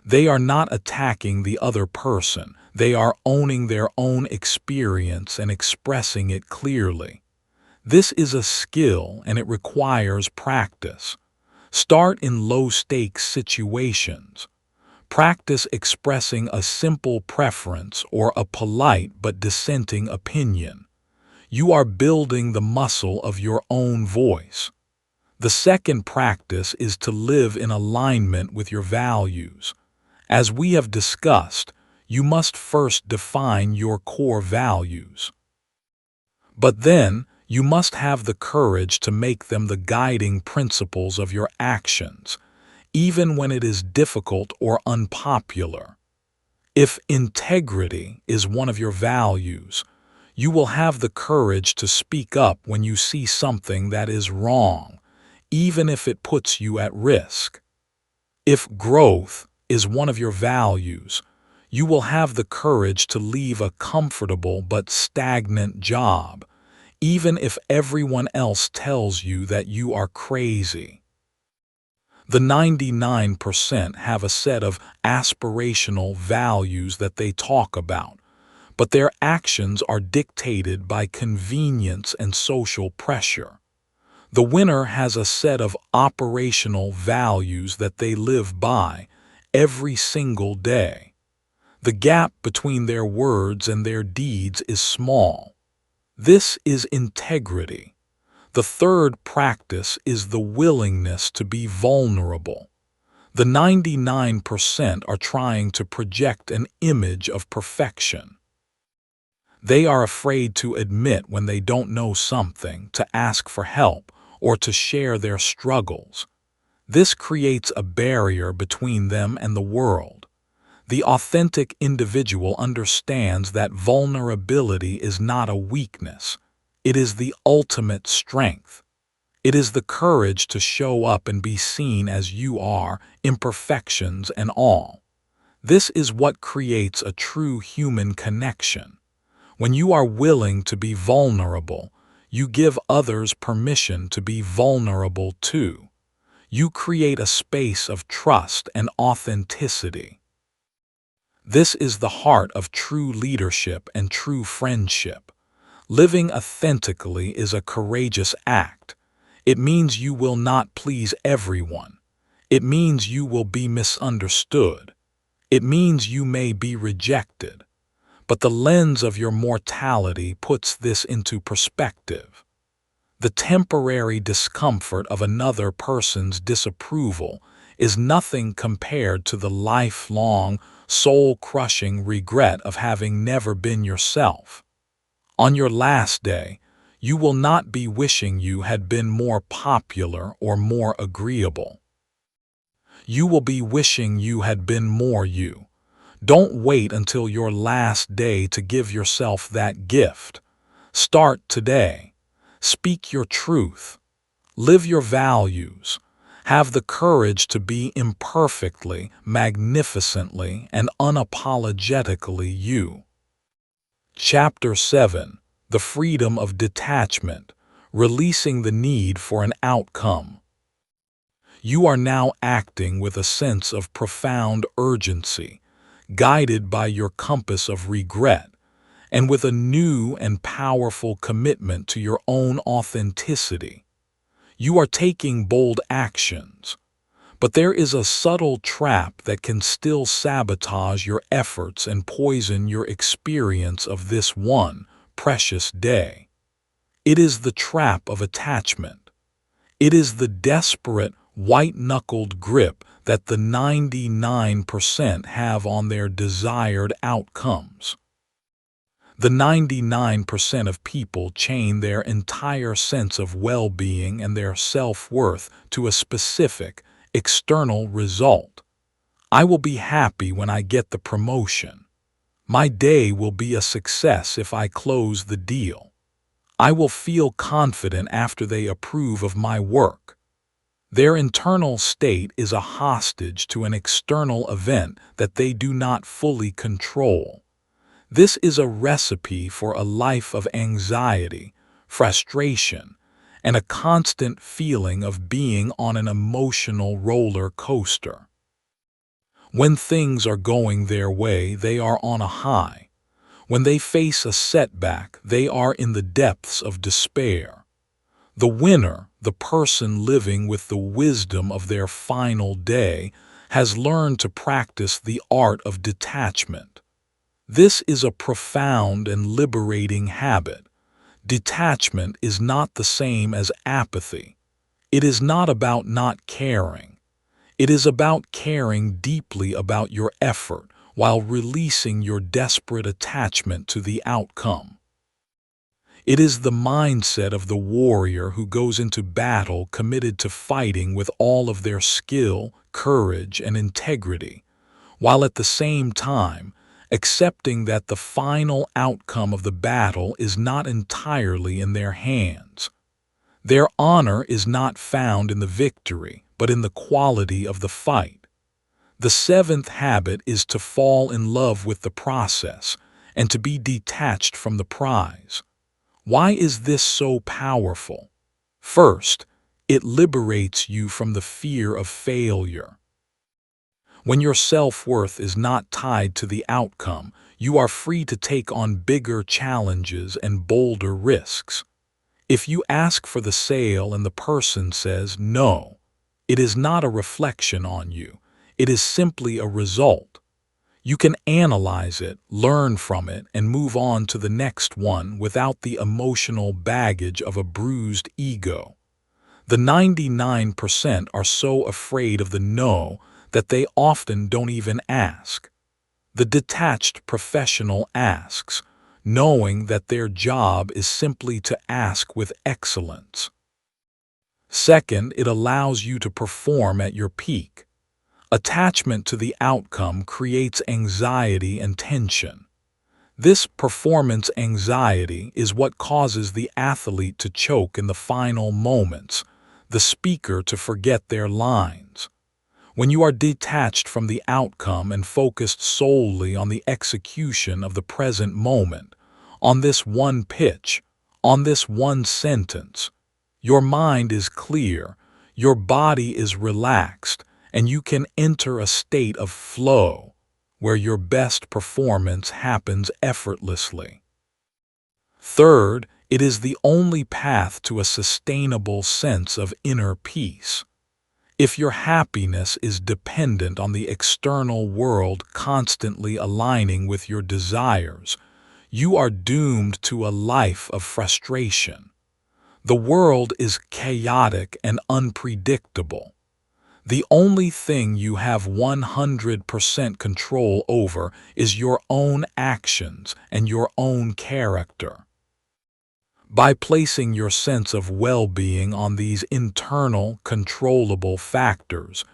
They are not attacking the other person. They are owning their own experience and expressing it clearly. This is a skill and it requires practice. Start in low-stakes situations. Practice expressing a simple preference or a polite but dissenting opinion. You are building the muscle of your own voice. The second practice is to live in alignment with your values. As we have discussed, you must first define your core values. But then, you must have the courage to make them the guiding principles of your actions, even when it is difficult or unpopular. If integrity is one of your values, you will have the courage to speak up when you see something that is wrong, even if it puts you at risk. If growth is one of your values, you will have the courage to leave a comfortable but stagnant job, even if everyone else tells you that you are crazy. The 99% have a set of aspirational values that they talk about, but their actions are dictated by convenience and social pressure. The winner has a set of operational values that they live by every single day. The gap between their words and their deeds is small. This is integrity. The third practice is the willingness to be vulnerable. The 99% are trying to project an image of perfection. They are afraid to admit when they don't know something, to ask for help, or to share their struggles. This creates a barrier between them and the world. The authentic individual understands that vulnerability is not a weakness, It is the ultimate strength. It is the courage to show up and be seen as you are, imperfections and all. This is what creates a true human connection. When you are willing to be vulnerable, you give others permission to be vulnerable too. You create a space of trust and authenticity. This is the heart of true leadership and true friendship. Living authentically is a courageous act. It means you will not please everyone. It means you will be misunderstood. It means you may be rejected. But the lens of your mortality puts this into perspective. The temporary discomfort of another person's disapproval is nothing compared to the lifelong, soul-crushing regret of having never been yourself. On your last day, you will not be wishing you had been more popular or more agreeable. You will be wishing you had been more you. Don't wait until your last day to give yourself that gift. Start today. Speak your truth. Live your values. Have the courage to be imperfectly, magnificently, and unapologetically you. Chapter 7. The Freedom of Detachment. Releasing the need for an outcome. You are now acting with a sense of profound urgency, guided by your compass of regret, and with a new and powerful commitment to your own authenticity. You are taking bold actions, but there is a subtle trap that can still sabotage your efforts and poison your experience of this one precious day. It is the trap of attachment. It is the desperate, white-knuckled grip that the 99% have on their desired outcomes. The 99% of people chain their entire sense of well-being and their self-worth to a specific, external result. I will be happy when I get the promotion. My day will be a success if I close the deal. I will feel confident after they approve of my work. Their internal state is a hostage to an external event that they do not fully control. This is a recipe for a life of anxiety, frustration, and a constant feeling of being on an emotional roller coaster. When things are going their way, they are on a high. When they face a setback, they are in the depths of despair. The winner, the person living with the wisdom of their final day, has learned to practice the art of detachment. This is a profound and liberating habit. Detachment is not the same as apathy. It is not about not caring. It is about caring deeply about your effort while releasing your desperate attachment to the outcome. It is the mindset of the warrior who goes into battle committed to fighting with all of their skill, courage, and integrity, while at the same time accepting that the final outcome of the battle is not entirely in their hands. Their honor is not found in the victory, but in the quality of the fight. The seventh habit is to fall in love with the process and to be detached from the prize. Why is this so powerful? First, it liberates you from the fear of failure. When your self-worth is not tied to the outcome, you are free to take on bigger challenges and bolder risks. If you ask for the sale and the person says no, it is not a reflection on you. It is simply a result. You can analyze it, learn from it, and move on to the next one without the emotional baggage of a bruised ego. The 99% are so afraid of the no that they often don't even ask. The detached professional asks, knowing that their job is simply to ask with excellence. Second, it allows you to perform at your peak. Attachment to the outcome creates anxiety and tension. This performance anxiety is what causes the athlete to choke in the final moments, the speaker to forget their lines. When you are detached from the outcome and focused solely on the execution of the present moment, on this one pitch, on this one sentence, your mind is clear, your body is relaxed, and you can enter a state of flow where your best performance happens effortlessly. Third, it is the only path to a sustainable sense of inner peace. If your happiness is dependent on the external world constantly aligning with your desires, you are doomed to a life of frustration. The world is chaotic and unpredictable. The only thing you have 100% control over is your own actions and your own character. By placing your sense of well-being on these internal, controllable factors,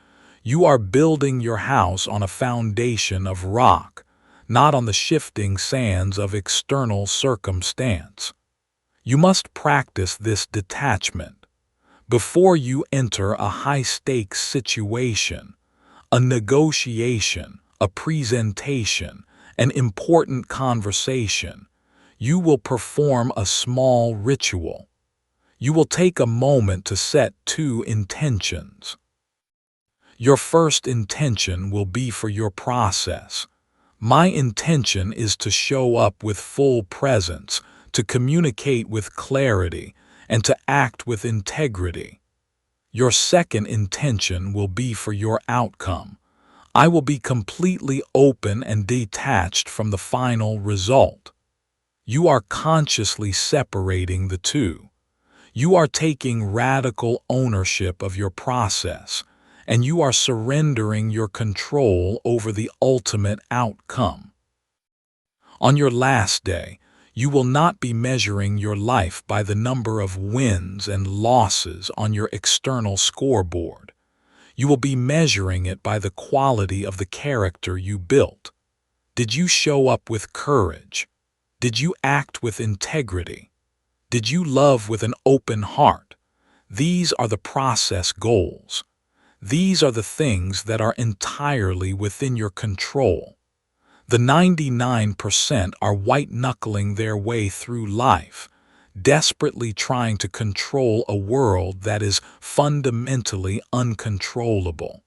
you are building your house on a foundation of rock, not on the shifting sands of external circumstance. You must practice this detachment. Before you enter a high-stakes situation, a negotiation, a presentation, an important conversation, you will perform a small ritual. You will take a moment to set two intentions. Your first intention will be for your process. My intention is to show up with full presence, to communicate with clarity, and to act with integrity. Your second intention will be for your outcome. I will be completely open and detached from the final result. You are consciously separating the two. You are taking radical ownership of your process, and you are surrendering your control over the ultimate outcome. On your last day, you will not be measuring your life by the number of wins and losses on your external scoreboard. You will be measuring it by the quality of the character you built. Did you show up with courage? Did you act with integrity? Did you love with an open heart? These are the process goals. These are the things that are entirely within your control. The 99% are white-knuckling their way through life, desperately trying to control a world that is fundamentally uncontrollable.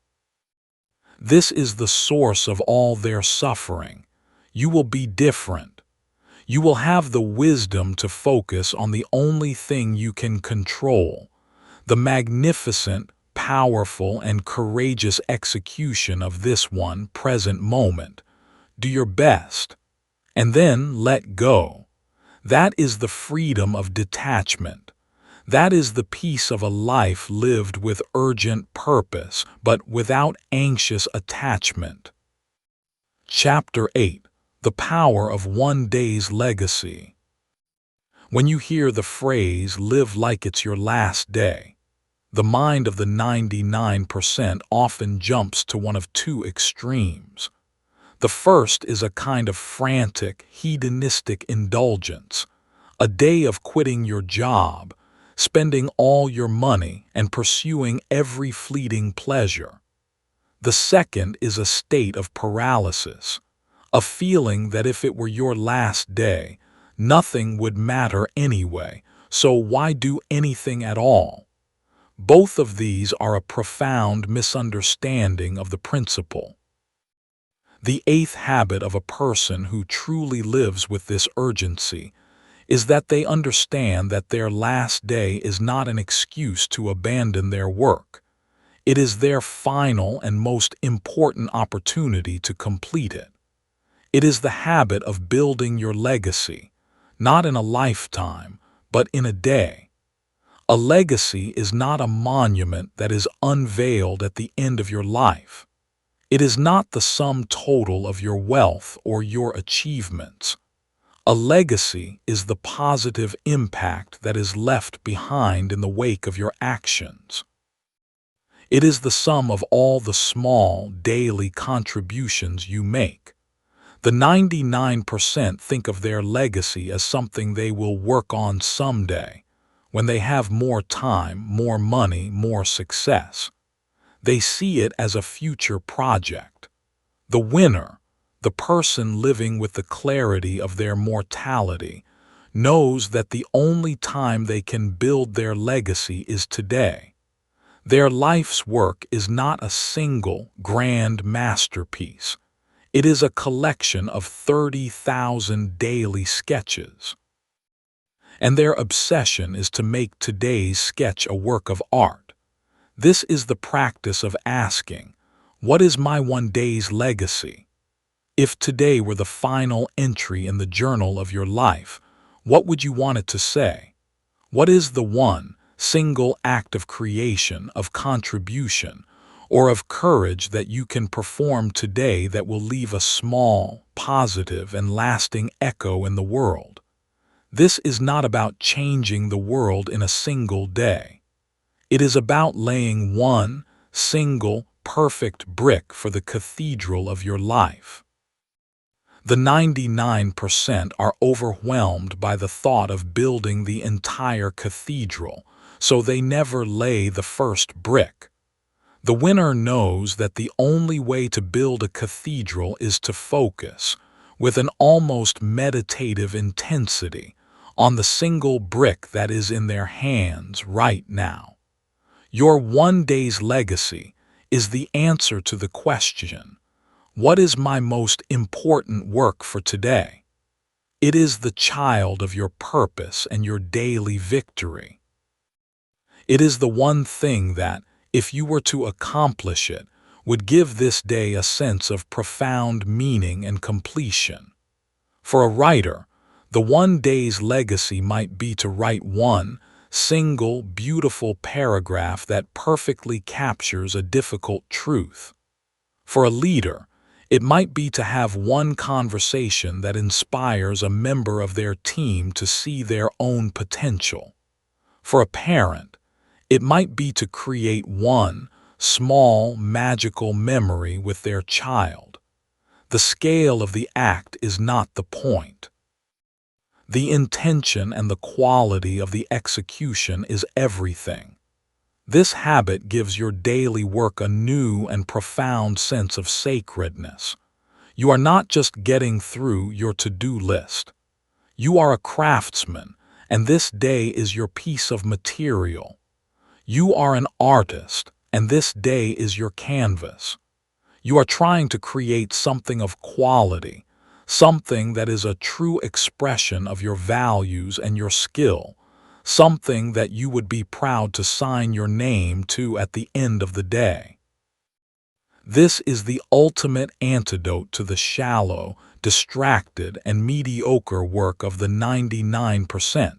This is the source of all their suffering. You will be different. You will have the wisdom to focus on the only thing you can control, the magnificent, powerful, and courageous execution of this one present moment. Do your best, and then let go. That is the freedom of detachment. That is the peace of a life lived with urgent purpose, but without anxious attachment. Chapter 8. The Power of One Day's Legacy. When you hear the phrase, "live like it's your last day," the mind of the 99% often jumps to one of two extremes. The first is a kind of frantic, hedonistic indulgence, a day of quitting your job, spending all your money, and pursuing every fleeting pleasure. The second is a state of paralysis, a feeling that if it were your last day, nothing would matter anyway, so why do anything at all? Both of these are a profound misunderstanding of the principle. The eighth habit of a person who truly lives with this urgency is that they understand that their last day is not an excuse to abandon their work. It is their final and most important opportunity to complete it. It is the habit of building your legacy, not in a lifetime, but in a day. A legacy is not a monument that is unveiled at the end of your life. It is not the sum total of your wealth or your achievements. A legacy is the positive impact that is left behind in the wake of your actions. It is the sum of all the small, daily contributions you make. The 99% think of their legacy as something they will work on someday, when they have more time, more money, more success. They see it as a future project. The winner, the person living with the clarity of their mortality, knows that the only time they can build their legacy is today. Their life's work is not a single grand masterpiece. It is a collection of 30,000 daily sketches. And their obsession is to make today's sketch a work of art. This is the practice of asking, what is my one day's legacy? If today were the final entry in the journal of your life, what would you want it to say? What is the one single act of creation, of contribution, or of courage that you can perform today that will leave a small, positive, and lasting echo in the world? This is not about changing the world in a single day. It is about laying one single, perfect brick for the cathedral of your life. The 99% are overwhelmed by the thought of building the entire cathedral, so they never lay the first brick. The winner knows that the only way to build a cathedral is to focus, with an almost meditative intensity, on the single brick that is in their hands right now. Your one day's legacy is the answer to the question, what is my most important work for today? It is the child of your purpose and your daily victory. It is the one thing that, if you were to accomplish it, would give this day a sense of profound meaning and completion. For a writer, the one day's legacy might be to write one single, beautiful paragraph that perfectly captures a difficult truth. For a leader, it might be to have one conversation that inspires a member of their team to see their own potential. For a parent, it might be to create one small, magical memory with their child. The scale of the act is not the point. The intention and the quality of the execution is everything. This habit gives your daily work a new and profound sense of sacredness. You are not just getting through your to-do list. You are a craftsman, and this day is your piece of material. You are an artist, and this day is your canvas. You are trying to create something of quality, something that is a true expression of your values and your skill, something that you would be proud to sign your name to at the end of the day. This is the ultimate antidote to the shallow, distracted, and mediocre work of the 99%.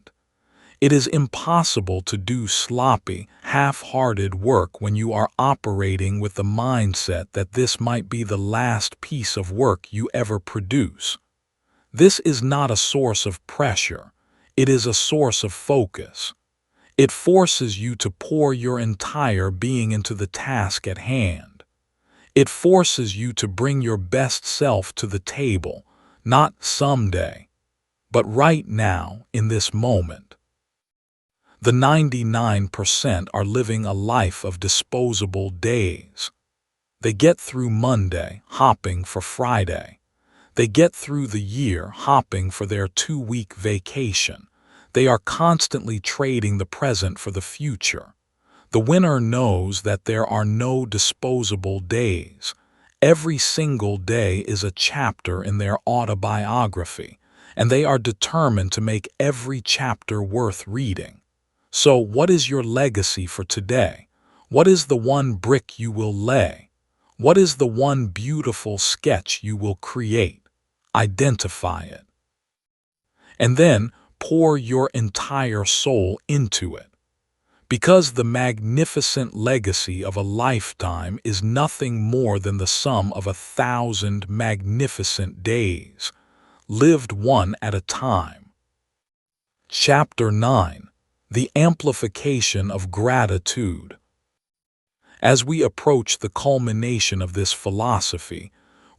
It is impossible to do sloppy, half-hearted work when you are operating with the mindset that this might be the last piece of work you ever produce. This is not a source of pressure. It is a source of focus. It forces you to pour your entire being into the task at hand. It forces you to bring your best self to the table, not someday, but right now, in this moment. The 99% are living a life of disposable days. They get through Monday, hopping for Friday. They get through the year, hopping for their 2-week vacation. They are constantly trading the present for the future. The winner knows that there are no disposable days. Every single day is a chapter in their autobiography, and they are determined to make every chapter worth reading. So, what is your legacy for today? What is the one brick you will lay? What is the one beautiful sketch you will create? Identify it. And then pour your entire soul into it. Because the magnificent legacy of a lifetime is nothing more than the sum of 1,000 magnificent days, lived one at a time. Chapter 9. The Amplification of Gratitude. As we approach the culmination of this philosophy,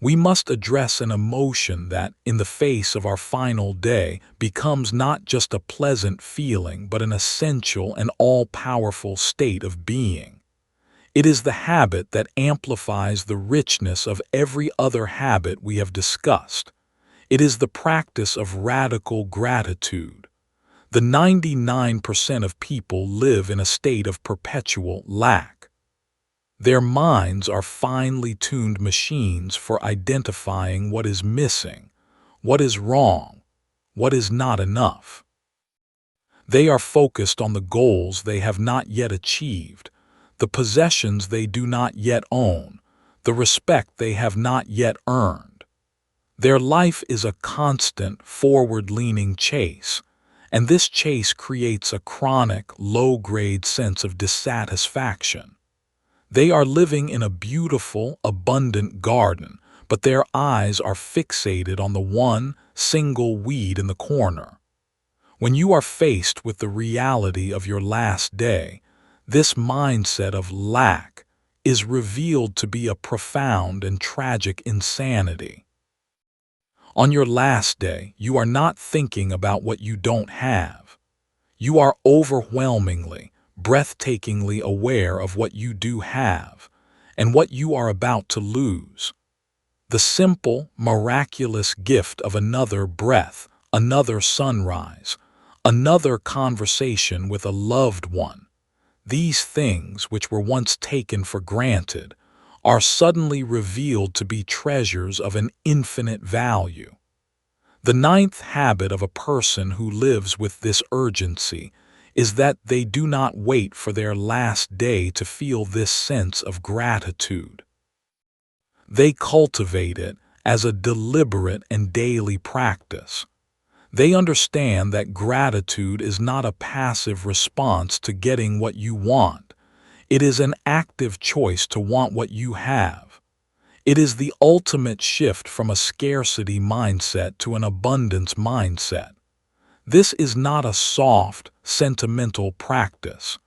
We must address an emotion that, in the face of our final day, becomes not just a pleasant feeling but an essential and all-powerful state of being. It is the habit that amplifies the richness of every other habit we have discussed. It is the practice of radical gratitude. The 99% of people live in a state of perpetual lack. Their minds are finely tuned machines for identifying what is missing, what is wrong, what is not enough. They are focused on the goals they have not yet achieved, the possessions they do not yet own, the respect they have not yet earned. Their life is a constant, forward-leaning chase, and this chase creates a chronic, low-grade sense of dissatisfaction. They are living in a beautiful, abundant garden, but their eyes are fixated on the one single weed in the corner. When you are faced with the reality of your last day, this mindset of lack is revealed to be a profound and tragic insanity. On your last day, you are not thinking about what you don't have. You are overwhelmingly, breathtakingly aware of what you do have and what you are about to lose. The simple, miraculous gift of another breath, another sunrise, another conversation with a loved one. These things, which were once taken for granted, are suddenly revealed to be treasures of an infinite value. The ninth habit of a person who lives with this urgency is that they do not wait for their last day to feel this sense of gratitude. They cultivate it as a deliberate and daily practice. They understand that gratitude is not a passive response to getting what you want. It is an active choice to want what you have. It is the ultimate shift from a scarcity mindset to an abundance mindset. This is not a soft, sentimental practice.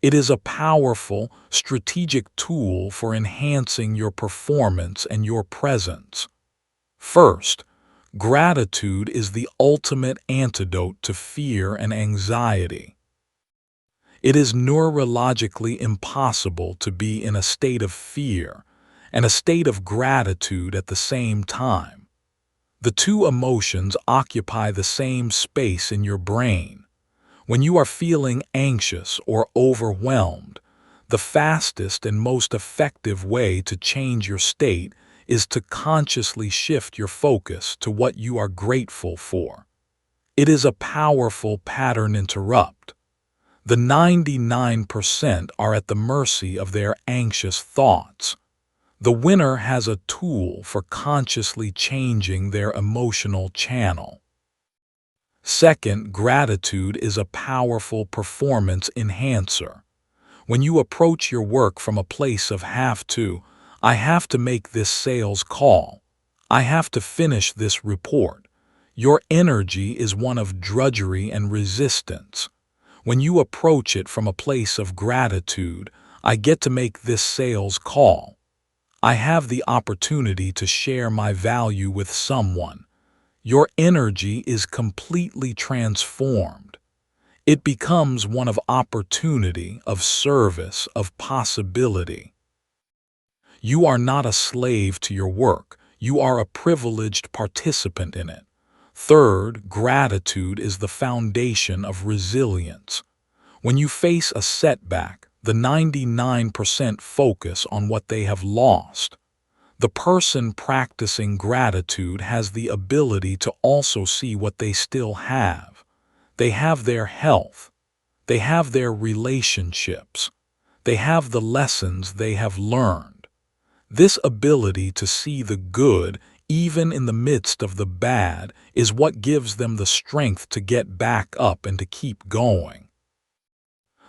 It is a powerful, strategic tool for enhancing your performance and your presence. First, gratitude is the ultimate antidote to fear and anxiety. It is neurologically impossible to be in a state of fear and a state of gratitude at the same time. The two emotions occupy the same space in your brain. When you are feeling anxious or overwhelmed, the fastest and most effective way to change your state is to consciously shift your focus to what you are grateful for. It is a powerful pattern interrupt. The 99% are at the mercy of their anxious thoughts. The winner has a tool for consciously changing their emotional channel. Second, gratitude is a powerful performance enhancer. When you approach your work from a place of I have to make this sales call, I have to finish this report, your energy is one of drudgery and resistance. When you approach it from a place of gratitude, I get to make this sales call. I have the opportunity to share my value with someone. Your energy is completely transformed. It becomes one of opportunity, of service, of possibility. You are not a slave to your work. You are a privileged participant in it. Third, gratitude is the foundation of resilience. When you face a setback, the 99% focus on what they have lost. The person practicing gratitude has the ability to also see what they still have. They have their health. They have their relationships. They have the lessons they have learned. This ability to see the good, even in the midst of the bad, is what gives them the strength to get back up and to keep going.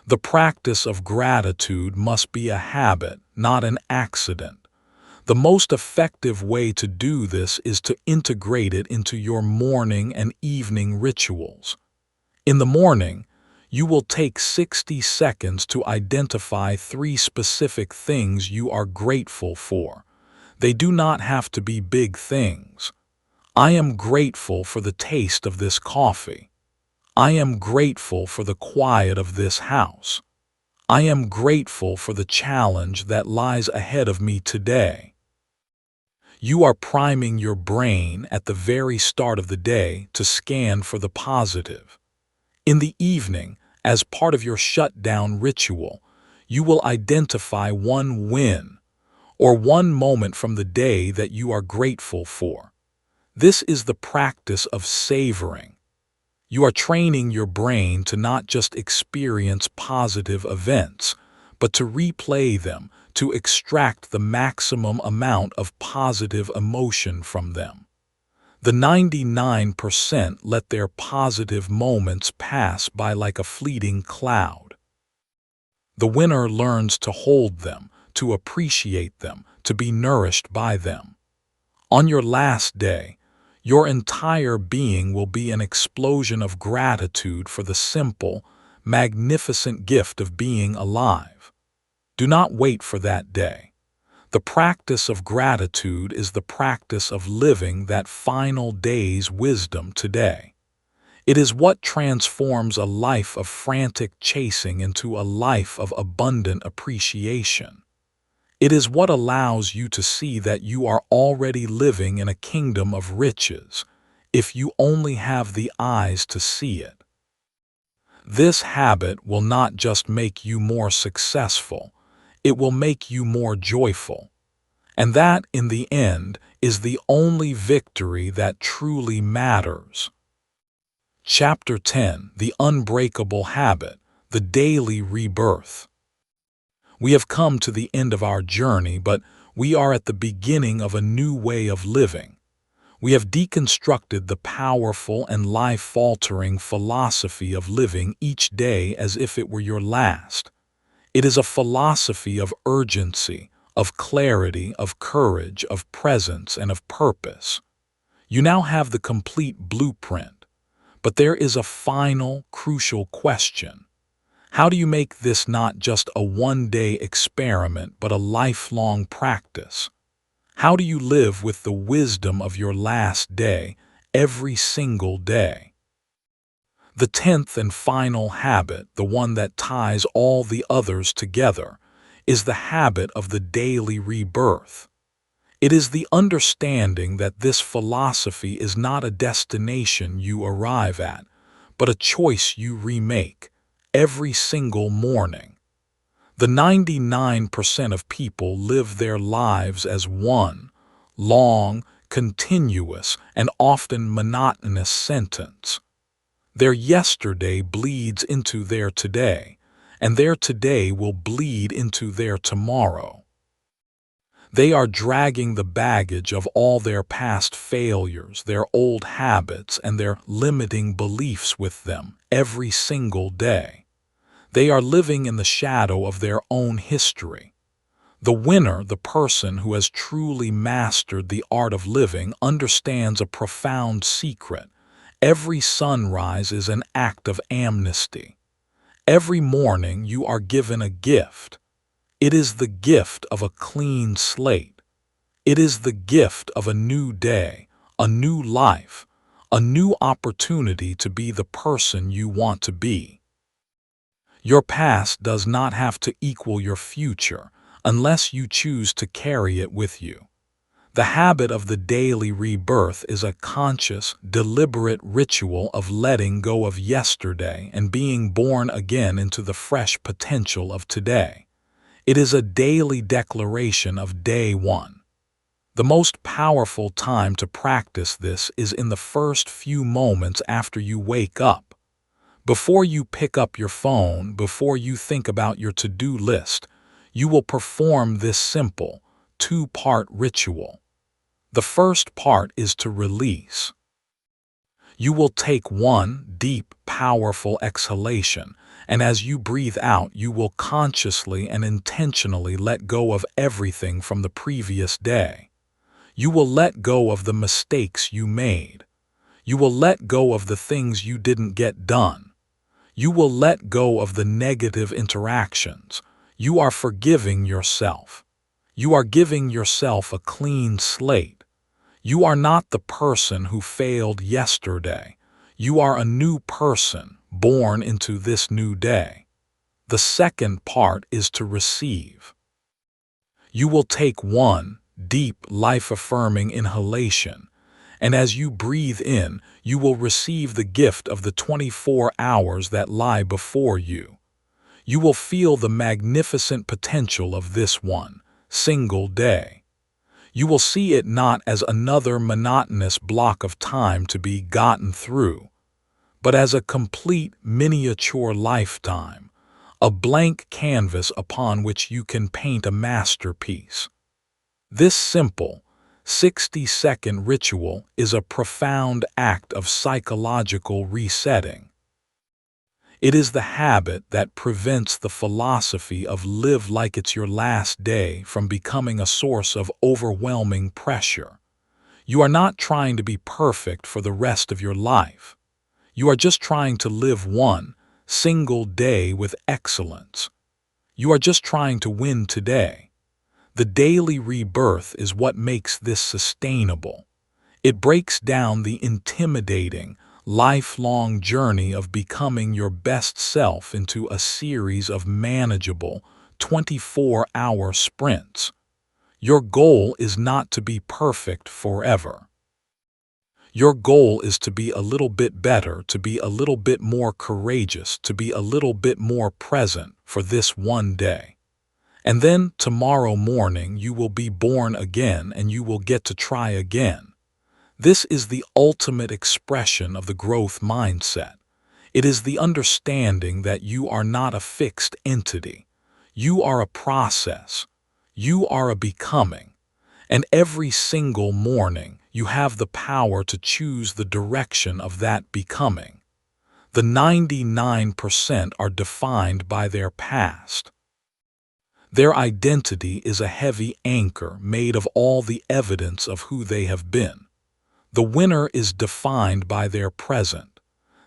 The practice of gratitude must be a habit, not an accident. The most effective way to do this is to integrate it into your morning and evening rituals. In the morning, you will take 60 seconds to identify 3 specific things you are grateful for. They do not have to be big things. I am grateful for the taste of this coffee. I am grateful for the quiet of this house. I am grateful for the challenge that lies ahead of me today. You are priming your brain at the very start of the day to scan for the positive. In the evening, as part of your shutdown ritual, you will identify one win or one moment from the day that you are grateful for. This is the practice of savoring. You are training your brain to not just experience positive events, but to replay them, to extract the maximum amount of positive emotion from them. The 99% let their positive moments pass by like a fleeting cloud. The winner learns to hold them, to appreciate them, to be nourished by them. On your last day, your entire being will be an explosion of gratitude for the simple, magnificent gift of being alive. Do not wait for that day. The practice of gratitude is the practice of living that final day's wisdom today. It is what transforms a life of frantic chasing into a life of abundant appreciation. It is what allows you to see that you are already living in a kingdom of riches, if you only have the eyes to see it. This habit will not just make you more successful, it will make you more joyful. And that, in the end, is the only victory that truly matters. Chapter 10: The Unbreakable Habit, the Daily Rebirth. We have come to the end of our journey, but we are at the beginning of a new way of living. We have deconstructed the powerful and life-altering philosophy of living each day as if it were your last. It is a philosophy of urgency, of clarity, of courage, of presence, and of purpose. You now have the complete blueprint, but there is a final, crucial question. How do you make this not just a one-day experiment, but a lifelong practice? How do you live with the wisdom of your last day every single day? The 10th and final habit, the one that ties all the others together, is the habit of the daily rebirth. It is the understanding that this philosophy is not a destination you arrive at, but a choice you remake every single morning. The 99% of people live their lives as one long, continuous, and often monotonous sentence. Their yesterday bleeds into their today, and their today will bleed into their tomorrow. They are dragging the baggage of all their past failures, their old habits, and their limiting beliefs with them every single day. They are living in the shadow of their own history. The winner, the person who has truly mastered the art of living, understands a profound secret. Every sunrise is an act of amnesty. Every morning you are given a gift. It is the gift of a clean slate. It is the gift of a new day, a new life, a new opportunity to be the person you want to be. Your past does not have to equal your future unless you choose to carry it with you. The habit of the daily rebirth is a conscious, deliberate ritual of letting go of yesterday and being born again into the fresh potential of today. It is a daily declaration of day one. The most powerful time to practice this is in the first few moments after you wake up. Before you pick up your phone, before you think about your to-do list, you will perform this simple, two-part ritual. The first part is to release. You will take one deep, powerful exhalation, and as you breathe out, you will consciously and intentionally let go of everything from the previous day. You will let go of the mistakes you made. You will let go of the things you didn't get done. You will let go of the negative interactions. You are forgiving yourself. You are giving yourself a clean slate. You are not the person who failed yesterday. You are a new person born into this new day. The second part is to receive. You will take one deep, life-affirming inhalation, and as you breathe in, you will receive the gift of the 24 hours that lie before you. You will feel the magnificent potential of this one single day. You will see it not as another monotonous block of time to be gotten through, but as a complete miniature lifetime, a blank canvas upon which you can paint a masterpiece. This simple, 60-second ritual is a profound act of psychological resetting. It is the habit that prevents the philosophy of live like it's your last day from becoming a source of overwhelming pressure. You are not trying to be perfect for the rest of your life. You are just trying to live one single day with excellence. You are just trying to win today. The daily rebirth is what makes this sustainable. It breaks down the intimidating, lifelong journey of becoming your best self into a series of manageable, 24-hour sprints. Your goal is not to be perfect forever. Your goal is to be a little bit better, to be a little bit more courageous, to be a little bit more present for this one day. And then tomorrow morning you will be born again and you will get to try again. This is the ultimate expression of the growth mindset. It is the understanding that you are not a fixed entity. You are a process. You are a becoming. And every single morning, you have the power to choose the direction of that becoming. The 99% are defined by their past. Their identity is a heavy anchor made of all the evidence of who they have been. The winner is defined by their present.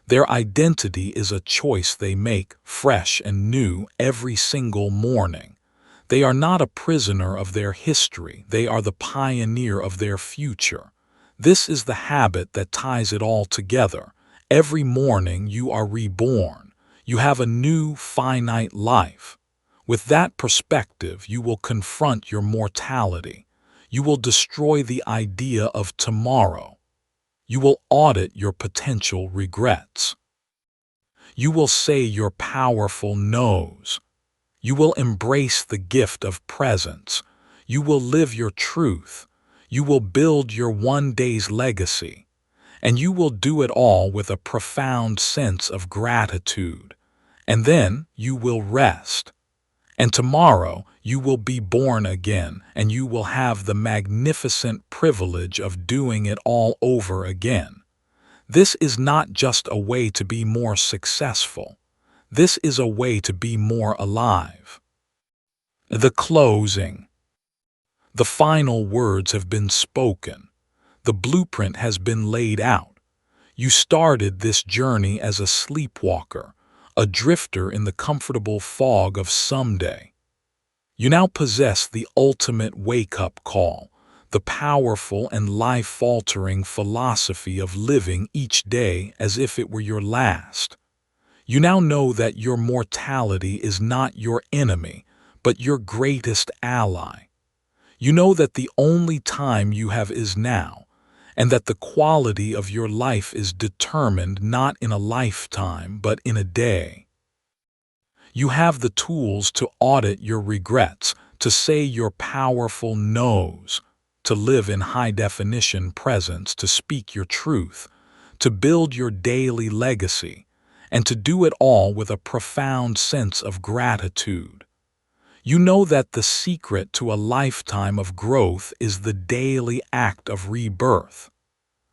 Their identity is a choice they make, fresh and new, every single morning. They are not a prisoner of their history. They are the pioneer of their future. This is the habit that ties it all together. Every morning you are reborn. You have a new, finite life. With that perspective, you will confront your mortality. You will destroy the idea of tomorrow. You will audit your potential regrets. You will say your powerful no's. You will embrace the gift of presence. You will live your truth. You will build your one day's legacy. And you will do it all with a profound sense of gratitude. And then you will rest. And tomorrow you will be born again, and you will have the magnificent privilege of doing it all over again. This is not just a way to be more successful. This is a way to be more alive. The closing. The final words have been spoken. The blueprint has been laid out. You started this journey as a sleepwalker, a drifter in the comfortable fog of someday. You now possess the ultimate wake-up call, the powerful and life-altering philosophy of living each day as if it were your last. You now know that your mortality is not your enemy, but your greatest ally. You know that the only time you have is now, and that the quality of your life is determined not in a lifetime, but in a day. You have the tools to audit your regrets, to say your powerful no's, to live in high-definition presence, to speak your truth, to build your daily legacy, and to do it all with a profound sense of gratitude. You know that the secret to a lifetime of growth is the daily act of rebirth.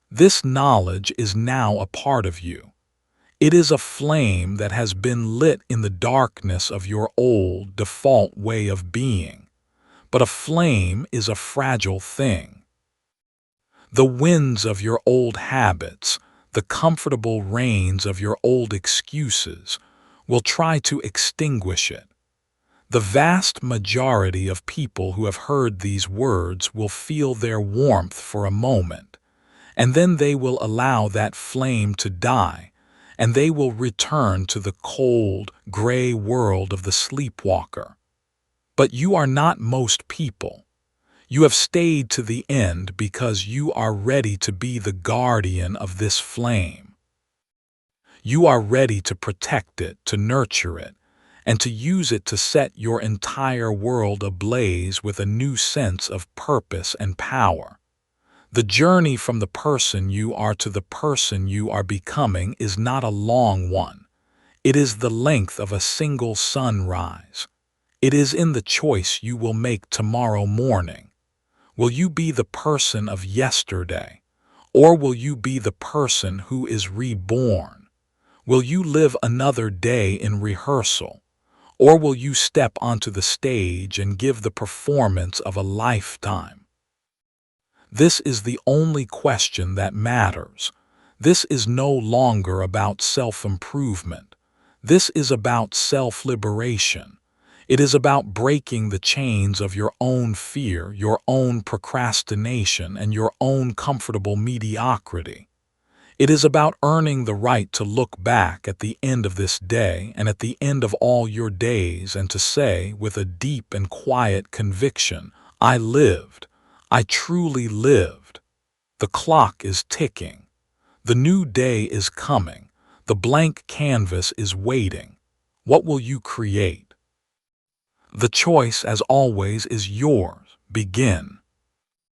This knowledge is now a part of you. It is a flame that has been lit in the darkness of your old default way of being. But a flame is a fragile thing. The winds of your old habits, the comfortable rains of your old excuses, will try to extinguish it. The vast majority of people who have heard these words will feel their warmth for a moment, and then they will allow that flame to die, and they will return to the cold, gray world of the sleepwalker. But you are not most people. You have stayed to the end because you are ready to be the guardian of this flame. You are ready to protect it, to nurture it, and to use it to set your entire world ablaze with a new sense of purpose and power. The journey from the person you are to the person you are becoming is not a long one. It is the length of a single sunrise. It is in the choice you will make tomorrow morning. Will you be the person of yesterday, or will you be the person who is reborn? Will you live another day in rehearsal, or will you step onto the stage and give the performance of a lifetime? This is the only question that matters. This is no longer about self-improvement. This is about self-liberation. It is about breaking the chains of your own fear, your own procrastination, and your own comfortable mediocrity. It is about earning the right to look back at the end of this day and at the end of all your days and to say with a deep and quiet conviction, I lived. I truly lived. The clock is ticking. The new day is coming. The blank canvas is waiting. What will you create? The choice, as always, is yours. Begin.